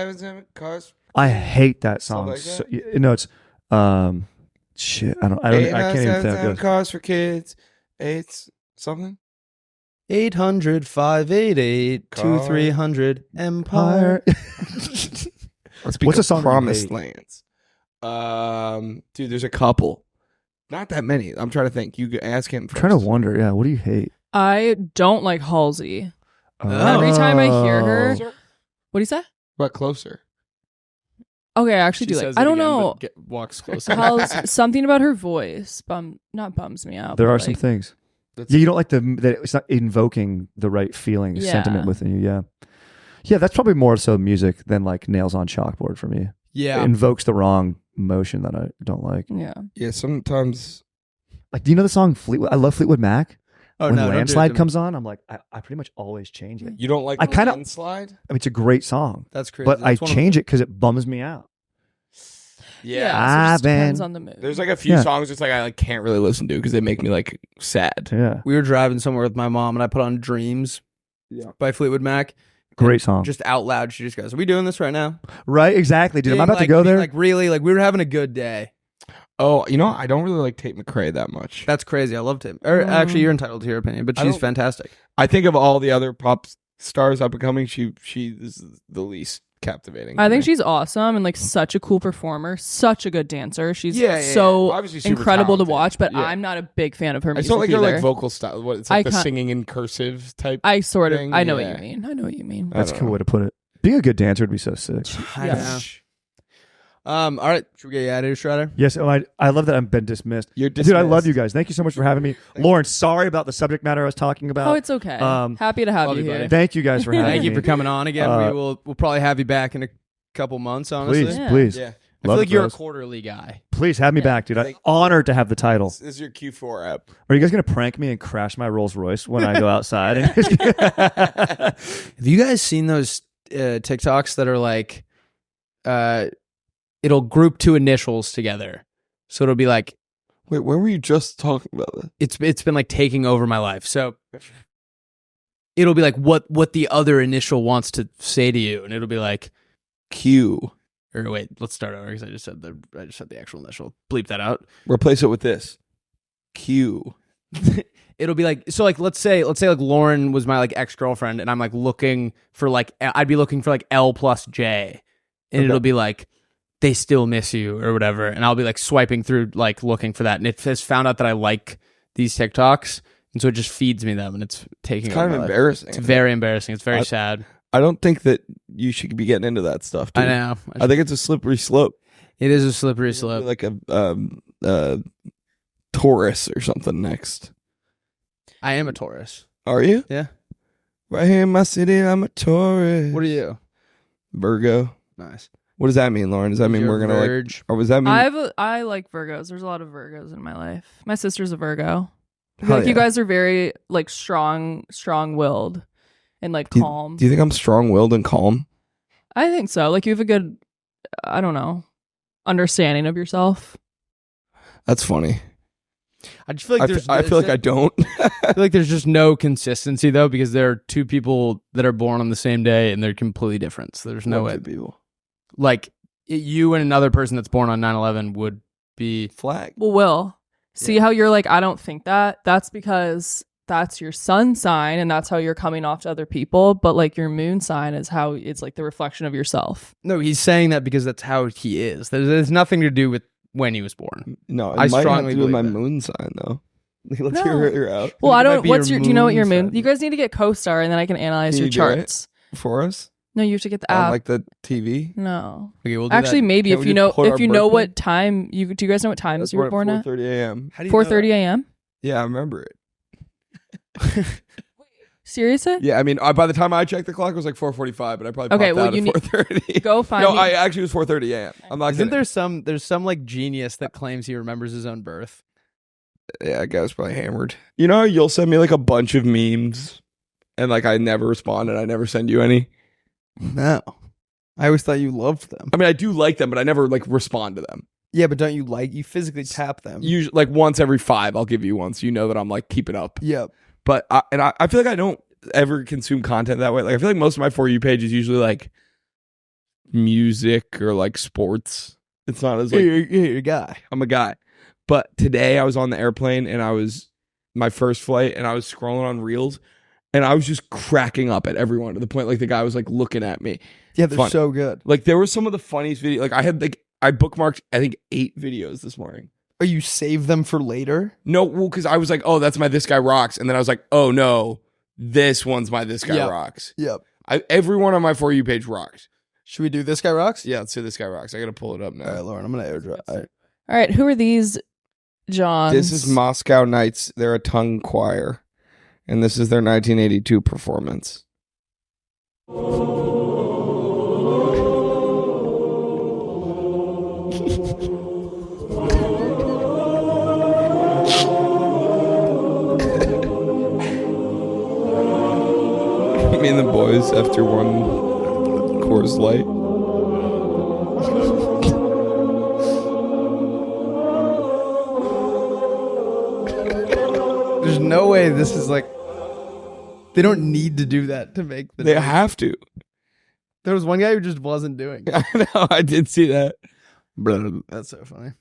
I hate that song. Like So, that? it's shit. I can't even think of it. Cars for Kids. It's something. 800-588-2300 Empire. Let's What's a song you Promised hate? Lands. Dude, there's a couple. Not that many. I'm trying to think. You ask him I'm first. trying to wonder. Yeah, what do you hate? I don't like Halsey. Every time I hear her, Closer? what do you say? What closer? Okay, I actually do like. I don't know. Walks closer. Something about her voice not bums me out. There but are some like, things. Yeah, you don't like that it's not invoking the right feeling, Yeah. sentiment within you. Yeah. Yeah, that's probably more so music than like nails on chalkboard for me. Yeah. It invokes the wrong emotion that I don't like. Yeah. Yeah, sometimes. Like, do you know the song Fleetwood? I love Fleetwood Mac. Oh, When no, don't do it Landslide to me. comes on, I'm like, I pretty much always change it. You don't like I kinda- Landslide? I mean, it's a great song, That's crazy. but I That's one of- change it because it bums me out. Yeah. so it Ah, just depends man. on the mood. There's like a few Yeah. songs it's like I like can't really listen to because they make me like sad. Yeah. We were driving somewhere with my mom, and I put on Dreams by Fleetwood Mac. Great And song. Just out loud, she just goes, "Are we doing this right now?" Right? Exactly, dude. Am I about to Like, go there? Like really, like we were having a good day. Oh, I don't really like Tate McRae that much. That's crazy. I loved him. Or actually, you're entitled to your opinion, but I she's don't- fantastic. I think of all the other pop stars up and coming, she is the least captivating. I to think me. she's awesome and like such a cool performer, such a good dancer. She's Yeah, so obviously super incredible to talented. watch, but Yeah. I'm not a big fan of her I music still like her either. like vocal style. What it's like I the can't- singing in cursive type. I sort of thing, I know what yeah. you mean. I know what you mean. That's a don't cool know. way to put it. Being a good dancer would be so sick. I Yeah. know. All right, should we get you out of here, Strider? Yes, I love that I've been dismissed. You're Dude, I love dismissed. you guys. Thank you so much for having me. Lauren, sorry about the subject matter I was talking about. Oh, it's okay. Happy to have love you you, here. buddy. Thank you guys for having Thank me. you for coming on again. We'll probably have you back in a couple months. Honestly, Please, Yeah. please. Yeah. I Love feel it, like you're a bros. quarterly guy. Please have me back, dude. I'm Thank- honored to have the title. This is your Q4 app. Are you guys going to prank me and crash my Rolls Royce when I go outside? Have you guys seen those TikToks that are like, it'll group two initials together. So it'll be like, Wait, when were you just talking about that? it's been like taking over my life. So it'll be like what the other initial wants to say to you, and it'll be like Q. Or wait, let's start over because I just said the actual initial. Bleep that out. Replace it with this. Q. It'll be like, so like let's say like Lauren was my like ex-girlfriend, and I'm like looking for like I'd be looking for like L plus J, and it'll be like they still miss you or whatever, and I'll be like swiping through like looking for that, and it has found out that I like these TikToks, and so it just feeds me them, and it's taking. It's kind of embarrassing. It's very embarrassing. It's very sad. I don't think that you should be getting into that stuff, dude. I know. I think it's a slippery slope. It is a slippery slope. Like a Taurus or something next. I am a Taurus. Are you? Yeah. Right here in my city, I'm a Taurus. What are you? Virgo. Nice. What does that mean, Lauren? Does that mean You're we're gonna Verge. like? Or was that mean? I like Virgos. There's a lot of Virgos in my life. My sister's a Virgo. I feel Hell like you yeah. guys are very like strong-willed and like calm. Do you think I'm strong-willed and calm? I think so. Like you have a good, I don't know, understanding of yourself. That's funny. I just feel like I feel like I don't. I feel like there's just no consistency though, because there are two people that are born on the same day and they're completely different. So there's no way. People. Like you and another person that's born on 9/11 would be Flag. Well, Will, see how you're like, I don't think that. That's because that's your sun sign and that's how you're coming off to other people. But like your moon sign is how it's like the reflection of yourself. No, he's saying that because that's how he is. There's nothing to do with when he was born. No, it I might have strongly to do with my believe that. moon sign though. Let's No. hear her out Well, I It might don't. be What's your your? Do you know what your moon moon? sign. You guys need to get CoStar and then I can analyze Can your you do it? charts. for us No, you have to get the on app. like the TV. No, Okay, we'll do actually, that. maybe Can't if we you just know put our if you know birthday? what time you do. You guys know what times you were born at? 4:30 a.m. How do you know 4:30 a.m. Yeah, I remember it. Seriously? Yeah, I mean, by the time I checked the clock, it was like 4:45, but I probably Okay, popped well, out you at need- 4:30. Go find. No, me. I actually was 4:30 a.m. I'm not Isn't kidding. there's some like genius that claims he remembers his own birth? Yeah, I guess probably hammered. You know, how you'll send me like a bunch of memes, and like I never respond, and I never send you any. No. I always thought you loved them. I mean, I do like them, but I never like respond to them. Yeah, but don't you physically tap them? Usually, like once every 5, I'll give you one, so you know that I'm like keep it up. Yep. But I feel like I don't ever consume content that way. Like I feel like most of my For You page is usually like music or like sports. It's not as like You're a guy. I'm a guy. But today I was on the airplane and I was my first flight and I was scrolling on Reels and I was just cracking up at everyone to the point like the guy was like looking at me. Yeah, they're Funny. so good. Like there were some of the funniest videos. Like I bookmarked I think 8 videos this morning. Oh, you save them for later? No, well, because I was like, oh, that's my This Guy Rocks. And then I was like, oh no, this one's my This Guy Yep. Rocks. Yep. Everyone on my For You page rocked. Should we do This Guy Rocks? Yeah, let's do This Guy Rocks. I gotta pull it up now. All right, Lauren, I'm gonna airdrop. All right. All right, who are these, John? This is Moscow Knights. They're a tongue choir. And this is their 1982 performance. Me and the boys after one Coors Light. There's no way this is like. They don't need to do that to make the. They have to. There was one guy who just wasn't doing it. I know. I did see that. That's so funny.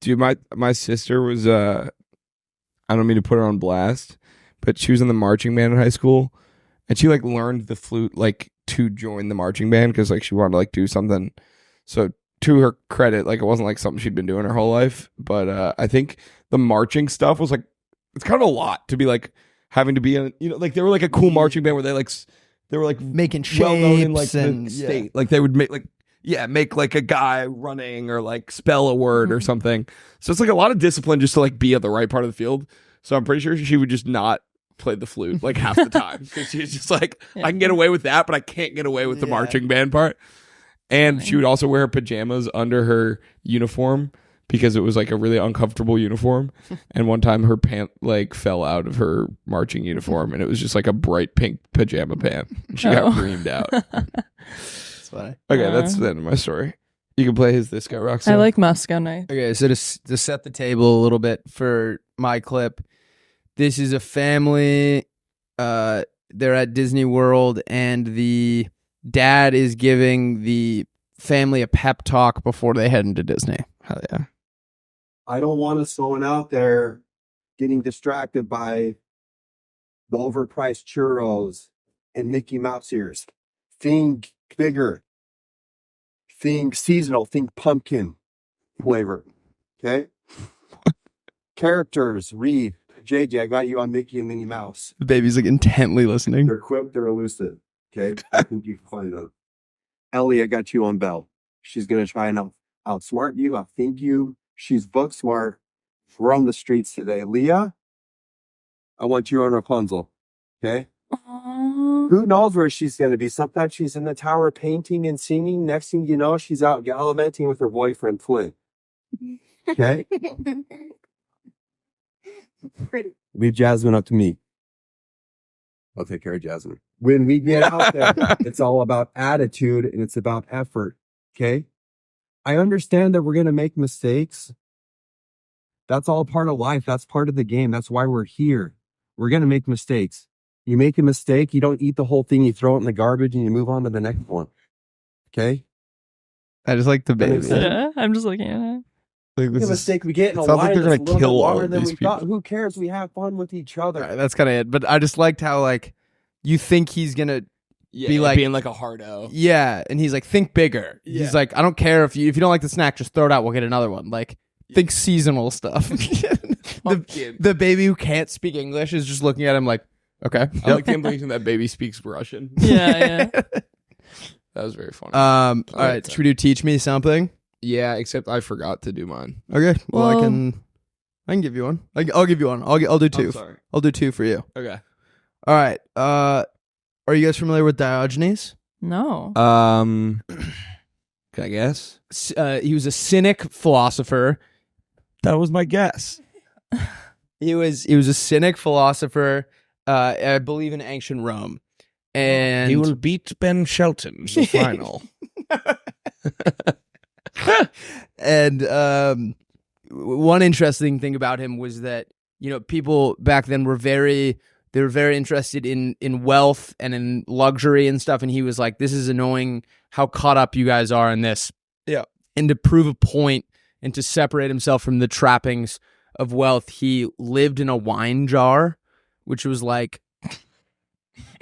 Dude, my sister was I don't mean to put her on blast, but she was in the marching band in high school, and she like learned the flute like to join the marching band because like she wanted to like do something. So to her credit, like it wasn't like something she'd been doing her whole life, but I think the marching stuff was like it's kind of a lot to be like having to be in, you know, like they were like a cool marching band where they were like Making well known in like shapes the and state, like they would make like a guy running or like spell a word or something. So it's like a lot of discipline just to like be at the right part of the field. So I'm pretty sure she would just not play the flute like half the time because she's just like, I can get away with that, but I can't get away with the marching band part. And she would also wear her pajamas under her uniform because it was like a really uncomfortable uniform. And one time her pant like fell out of her marching uniform and it was just like a bright pink pajama pant. And she got reamed out. It's funny. Okay, that's the end of my story. You can play this guy Rockstar. I like Moscow Night. Okay, so to set the table a little bit for my clip, this is a family. They're at Disney World, and the dad is giving the family a pep talk before they head into Disney. Hell yeah. I don't want us going out there getting distracted by the overpriced churros and Mickey Mouse ears. Think bigger. Think seasonal. Think pumpkin flavor. Okay? Characters, read. JJ, I got you on Mickey and Minnie Mouse. The baby's like intently listening. They're quick, they're elusive. Okay? I think you can find them. Ellie, I got you on Belle. She's going to try and outsmart you, outthink you. She's book smart. We're on the streets today. Leah, I want you on Rapunzel. Okay? Aww. Who knows where she's going to be? Sometimes she's in the tower painting and singing. Next thing you know, she's out gallivanting with her boyfriend, Flint. Okay? Leave Jasmine up to me. I'll take care of Jasmine. When we get out there, it's all about attitude and it's about effort. Okay? I understand that we're going to make mistakes. That's all part of life. That's part of the game. That's why we're here. We're going to make mistakes. You make a mistake, you don't eat the whole thing, you throw it in the garbage and you move on to the next one. Okay? I just like the baby. Yeah, I'm just looking at it. Like, The mistake we get in a sounds like line they're that's gonna a little kill bit all longer of than these we thought. people. Who cares? We have fun with each other. All right, that's kind of it. But I just liked how like you think he's gonna be like being like a hardo. yeah, and he's like think bigger. Yeah. He's like I don't care if you don't like the snack, just throw it out. We'll get another one. Like think seasonal stuff. the baby who can't speak English is just looking at him like okay. I like the implication that baby speaks Russian. Yeah, yeah. That was very funny. All like right, that. should we do teach me something? Yeah, except I forgot to do mine. Okay, well I Well- can give you one. I'll give you one. I'll do two. I'm sorry. I'll do two for you. Okay. All right. Are you guys familiar with Diogenes? No. Can I guess? He was a cynic philosopher. That was my guess. He was a cynic philosopher. I believe in ancient Rome, and He will beat Ben Shelton the final. and one interesting thing about him was that people back then were very interested in wealth and in luxury and stuff, and he was like, this is annoying how caught up you guys are in this. Yeah. And to prove a point and to separate himself from the trappings of wealth, he lived in a wine jar, which was like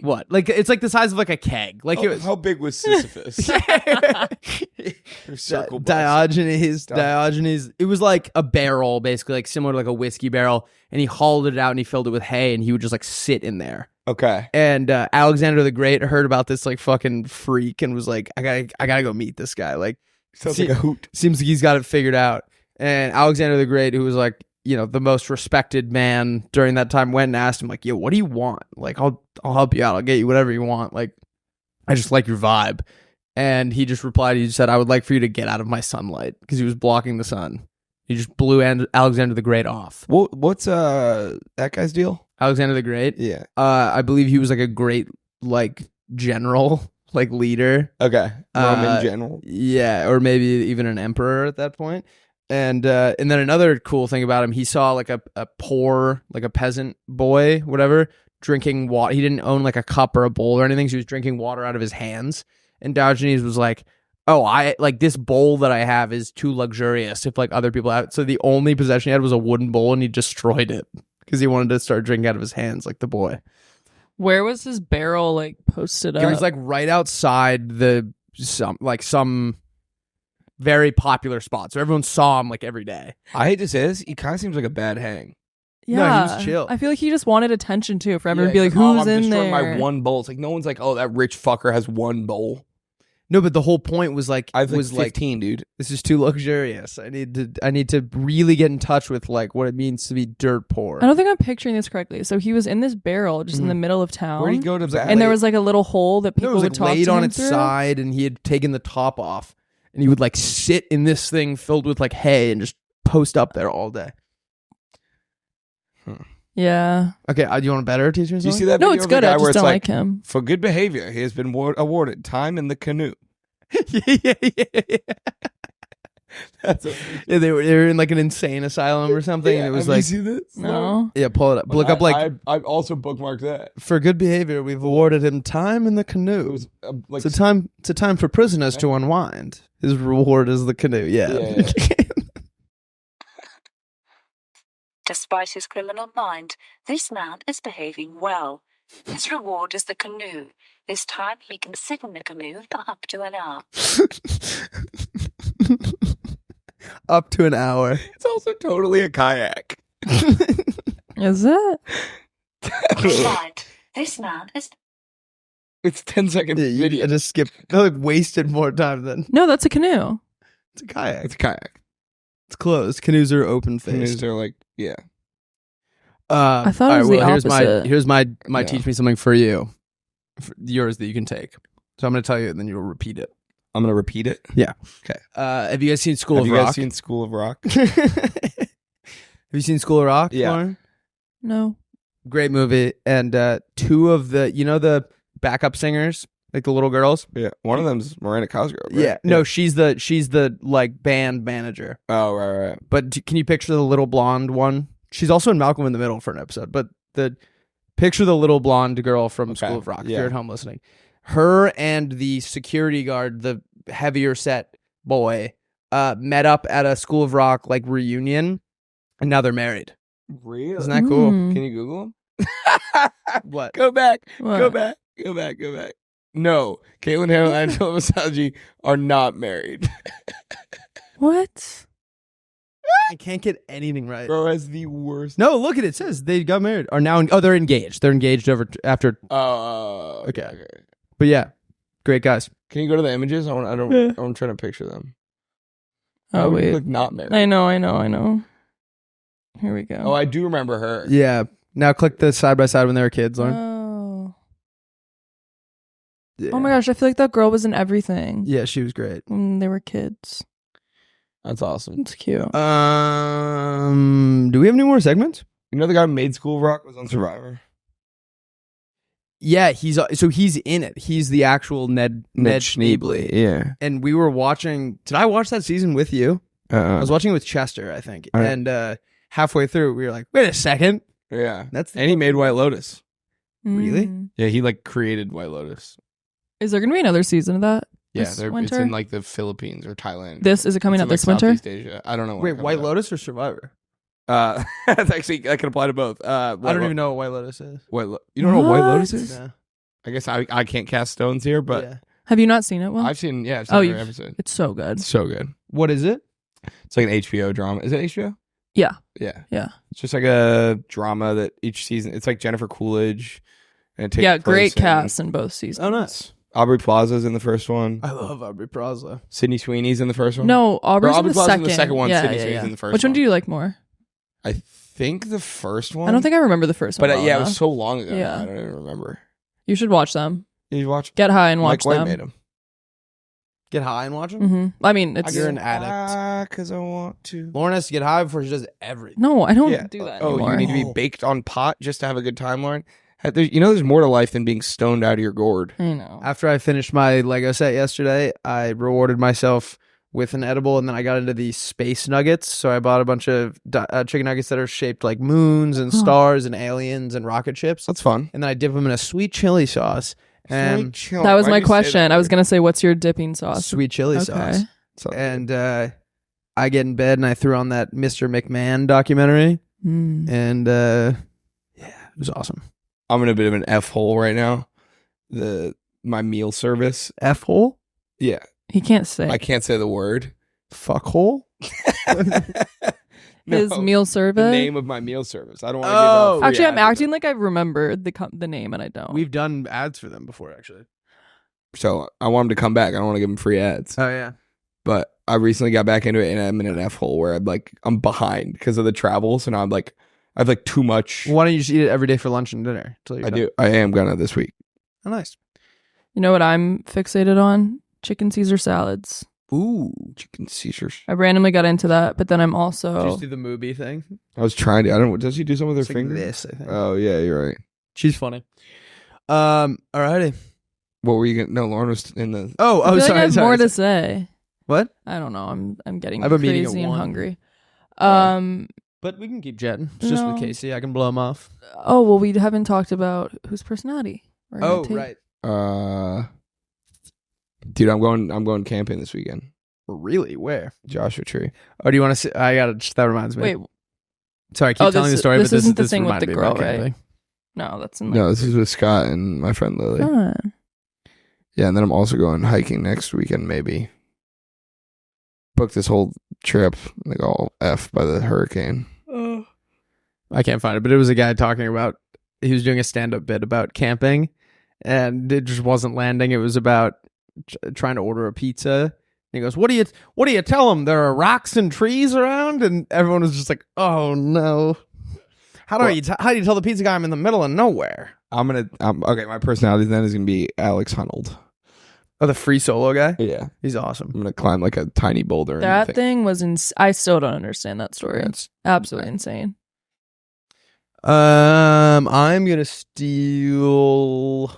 what? Like it's like the size of like a keg. Like it was How big was Sisyphus? Or circle bus. Diogenes. It was like a barrel, basically, like similar to like a whiskey barrel, and he hauled it out and he filled it with hay, and he would just like sit in there. Okay. And Alexander the Great heard about this like fucking freak and was like, I gotta go meet this guy. Like, Sounds like a hoot. seems like he's got it figured out. And Alexander the Great, who was like, the most respected man during that time, went and asked him like, yo, what do you want? Like, I'll help you out. I'll get you whatever you want. Like, I just like your vibe. And he just replied, he just said, I would like for you to get out of my sunlight, because he was blocking the sun. He just blew Alexander the Great off. What's that guy's deal? Alexander the Great? Yeah. I believe he was like a great like general, like leader. Okay. Roman general. Yeah, or maybe even an emperor at that point. And then another cool thing about him, he saw like a poor, like a peasant boy, whatever, drinking water. He didn't own like a cup or a bowl or anything, so he was drinking water out of his hands. And Diogenes was like, oh, I like this bowl that I have is too luxurious if like other people have it. So the only possession he had was a wooden bowl, and he destroyed it because he wanted to start drinking out of his hands like the boy. Where was his barrel like posted up? It was like right outside some very popular spot, so everyone saw him like every day. I hate to say this, he kind of seems like a bad hang. yeah, no, he was chill. I feel like he just wanted attention too, for everyone to be like, "Oh, who's I'm in destroying there? my one bowl." It's like no one's like, "Oh, that rich fucker has one bowl." No, but the whole point was like, I have was like 15, dude. this is too luxurious. I need to really get in touch with like what it means to be dirt poor. I don't think I'm picturing this correctly. So he was in this barrel just in the middle of town. Where'd he go to bed? And there was like a little hole that No, people it was would like talk laid to on him its through. side, and he had taken the top off, and he would like sit in this thing filled with like hay and just post up there all day. Yeah. Okay, do you want to better teach me Do something? you see that No, video it's of the good. guy I where just it's don't like, like him. for good behavior, he has been awarded time in the canoe. yeah. That's Yeah, they were in like an insane asylum or something, and it was Have you like, seen this? No. yeah, pull it up. Look up like I've also bookmarked that. for good behavior, we've awarded him time in the canoe. It was like It's a time for prisoners to unwind. His reward is the canoe. Yeah. Despite his criminal mind, this man is behaving well. His reward is the canoe. This time he can sit in the canoe for up to an hour. Up to an hour. It's also totally a kayak. Is it? Right. This man is It's 10-second Yeah, you video. just skip. Like wasted more time than No, that's a canoe. it's a kayak. It's a kayak. It's closed. Canoes are open faced. Canoes are like, yeah. I thought it was the opposite. Here's my No. teach me something for you. Yours that you can take. So I'm going to tell you, and then you'll repeat it. I'm gonna repeat it. Have you guys seen School Have of you Rock? guys seen School of Rock? Have you seen School of Rock? Yeah. Lauren? No. Great movie. And two of the, the backup singers, like the little girls. Yeah. One of them's Miranda Cosgrove. Right? Yeah. No, she's the like band manager. Oh, right. But can you picture the little blonde one? She's also in Malcolm in the Middle for an episode. But picture the little blonde girl from Okay. School of Rock. If Yeah. you're at home listening, her and the security guard, the heavier set boy, met up at a School of Rock like reunion, and now they're married. Really? Isn't that cool? Mm. Can you Google them? What? Go back. What? Go back. No, Caitlin Hale and Angela Masagi are not married. What? I can't get anything right. Bro has the worst. No, look at it. It says they got married. Are now? They're engaged. They're engaged after. Oh, Okay. But yeah, great guys. Can you go to the images? Yeah. I'm trying to picture them. Oh, would you wait. look not married. I know. Here we go. Oh, I do remember her. Yeah. Now click the side by side when they were kids, Lauren. Oh. Yeah. Oh my gosh, I feel like that girl was in everything Yeah, she was great. when they were kids. That's awesome. It's cute. Do we have any more segments? You know the guy who made School of Rock was on Survivor? Yeah, he's in it. He's the actual Ned Schneebly. Yeah. And we were watching. Did I watch that season with you? I was watching it with Chester, I think. All right. And halfway through, we were like, "Wait a second, Yeah. that's And he made White Lotus. Really? Mm. Yeah, he like created White Lotus. Is there going to be another season of that? Yeah, This it's winter? in like the Philippines or Thailand. Is it coming It's out in, like, this winter? Southeast Asia. I don't know. when wait, it comes White out. Lotus or Survivor? That's actually that can apply to both. I don't even know what White Lotus is. You don't know what White Lotus What? is? No. I guess I can't cast stones here, but Yeah. Have you not seen it? Well, I've seen Oh, every you've- episode. it's so good. It's so good. What is it? It's like an HBO drama. Is it HBO? Yeah. Yeah. Yeah. It's just like a drama that each season. It's like Jennifer Coolidge, and it takes Yeah, place great cast in both seasons. Oh, nice. Aubrey Plaza's in the first one. I love Aubrey Plaza. Sydney Sweeney's in the first one. No, Aubrey's in Aubrey the Plaza's in second. the second one, Yeah, Sydney yeah, Sweeney's yeah. in the first Which one one. do you like more? I think the first one. I don't think I remember the first one. But well yeah, it enough. was so long ago. Yeah. I don't even remember. You should watch them. Did you watch? Get high and Mike watch White them. made him. Get high and watch them? hmm I mean, it's You're an addict. Because I want to. Lauren has to get high before she does everything. no, I don't Yeah. do that Oh, anymore. you need to be baked on pot just to have a good time, Lauren. There's more to life than being stoned out of your gourd. I know. After I finished my Lego set yesterday, I rewarded myself with an edible, and then I got into the space nuggets. So I bought a bunch of chicken nuggets that are shaped like moons and stars and aliens and rocket ships. That's fun. And then I dip them in a sweet chili sauce. And That was my question. I was gonna say, what's your dipping sauce? sweet chili Okay. sauce. And I get in bed and I threw on that Mr. McMahon documentary. Mm. And yeah, it was awesome. I'm in a bit of an F hole right now. My meal service. F hole? Yeah, He can't say I can't say the word. Fuck hole? No, his meal the survey. name of my meal service. I don't want to Oh. give out free Actually, I'm ads. acting like I remembered the name, and I don't. We've done ads for them before, actually. So I want him to come back. I don't want to give him free ads. Oh, yeah. But I recently got back into it, and I'm in an F hole where I'm behind because of the travel. So now I have like too much. Why don't you just eat it every day for lunch and dinner? Till you're I done? do. I am gonna this week. Oh, nice. You know what I'm fixated on? Chicken Caesar salads. Ooh, chicken Caesars. I randomly got into that, but then I'm Did you also just do the movie thing? I was trying to. I don't know. Does she do some with her It's like finger? this, I think. Oh yeah, you're right. She's funny. Alrighty. What were you gonna? No, Lauren was in the. Oh, I feel like sorry. I have sorry, more to sorry. say. What? I don't know. I'm getting I have a meeting at crazy and 1. hungry. But we can keep chatting. It's just with No. Casey. I can blow him off. Oh well, we haven't talked about whose personality. we're gonna Oh, take. right. Dude, I'm going camping this weekend. Really? Where? Joshua Tree. Oh, do you want to see? I got to. That reminds me. Wait, Sorry, I keep telling the story, this but isn't the this thing with reminded the me about girl, right? camping. no, that's in No, this is with Scott and my friend Lily. Fun. Yeah, and then I'm also going hiking next weekend, maybe. Booked this whole trip, like all F by the hurricane. I can't find it, but it was a guy talking about. He was doing a stand-up bit about camping, and it just wasn't landing. It was about trying to order a pizza. And he goes, "What do you tell them? There are rocks and trees around," and everyone was just like, "Oh no." How do you tell the pizza guy I'm in the middle of nowhere? Okay, my personality then is gonna be Alex Hunold. Oh, the free solo guy? Yeah, He's awesome. I'm gonna climb like a tiny boulder. That thing was I still don't understand that story. Yeah, It's absolutely insane. I'm gonna steal.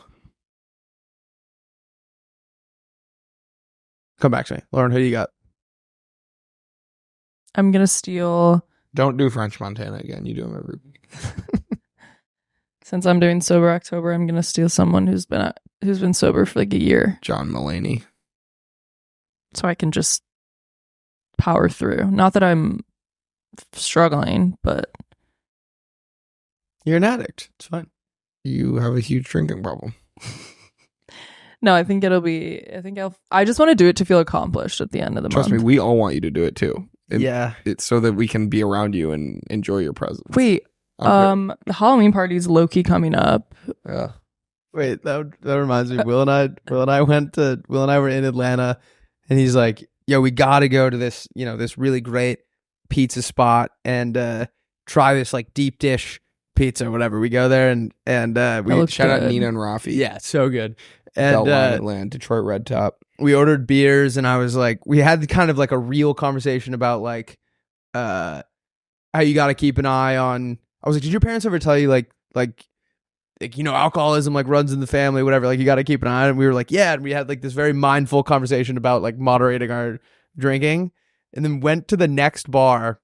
Come back to me, Lauren. Who you got? I'm gonna steal. Don't do French Montana again. You do them every week. Since I'm doing sober October, I'm gonna steal someone who's been sober for like a year, John Mulaney. so I can just power through. Not that I'm struggling, but You're an addict. It's fine. You have a huge drinking problem. no, I think I just want to do it to feel accomplished at the end of the Trust me, month. we all want you to do it too. Yeah. It's so that we can be around you and enjoy your presence. Wait, the Halloween party's low-key coming up. Yeah. Wait, that reminds me. Will and I were in Atlanta, and he's like, "Yo, we got to go to this, this really great pizza spot and try this like deep dish pizza or whatever." We go there and we looks Shout out good. Nina and Rafi. yeah, so good. Beltline, And Atlanta, Detroit Red Top. we ordered beers, and I was like, we had kind of like a real conversation about like how you got to keep an eye on. I was like, did your parents ever tell you like alcoholism like runs in the family, whatever, like you got to keep an eye on it? And we were like, yeah, and we had like this very mindful conversation about like moderating our drinking, and then went to the next bar,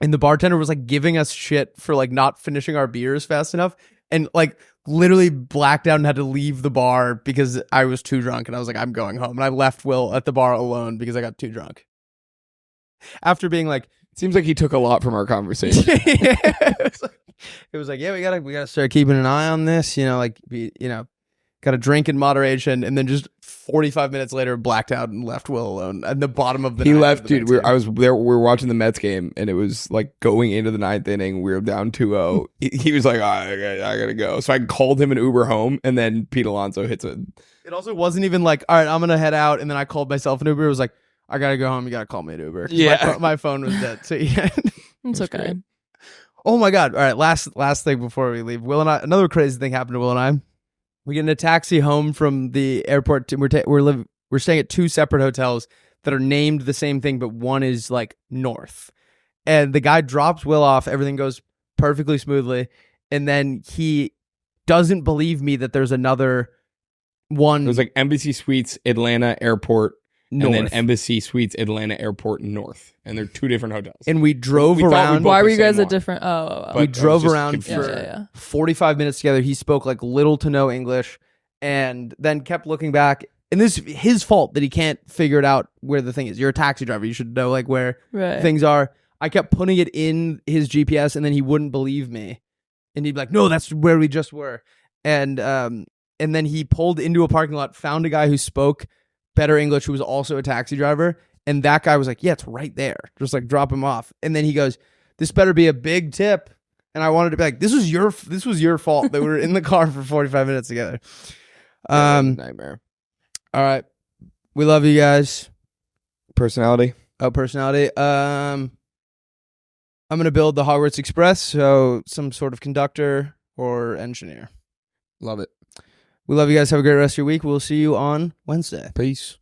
and the bartender was like giving us shit for like not finishing our beers fast enough, and like literally blacked out and had to leave the bar because I was too drunk, and I was like, I'm going home, and I left Will at the bar alone because I got too drunk after being like, Seems like he took a lot from our conversation. it was like, yeah, we gotta start keeping an eye on this, gotta drink in moderation, and then just 45 minutes later blacked out and left Will alone at the bottom of the He ninth left, of the dude. Mets game. I was there. We were watching the Mets game, and it was like going into the ninth inning. We were down 2-0. He was like, I gotta go. So I called him an Uber home, and then Pete Alonso hits it. It also wasn't even like, all right, I'm gonna head out, and then I called myself an Uber. It was like, I gotta go home. You gotta call me an Uber. 'Cause Yeah. my phone was dead. So yeah. It's That's okay. great. Oh my god! All right, last thing before we leave. Will and I. Another crazy thing happened to Will and I. We get in a taxi home from the airport. We're staying at two separate hotels that are named the same thing, but one is like north. And the guy drops Will off. Everything goes perfectly smoothly, and then he doesn't believe me that there's another one. It was like Embassy Suites, Atlanta Airport, north. and then Embassy Suites, Atlanta Airport North, and they're two different hotels. And we drove We thought we around. both Why the were you guys same at one. different? Oh. But We I was drove just around confused. for Yeah. 45 minutes together. He spoke like little to no English, and then kept looking back. And this is his fault that he can't figure it out where the thing is. You're a taxi driver. You should know like where Right. things are. I kept putting it in his GPS, and then he wouldn't believe me. And he'd be like, no, that's where we just were. And then he pulled into a parking lot, found a guy who spoke better English, who was also a taxi driver. And that guy was like, yeah, it's right there. Just like drop him off. And then he goes, this better be a big tip. And I wanted to be like, this was your fault that we were in the car for 45 minutes together. Nightmare. All right. We love you guys. Personality. Oh, personality. I'm going to build the Hogwarts Express. So some sort of conductor or engineer. Love it. We love you guys. Have a great rest of your week. We'll see you on Wednesday. Peace.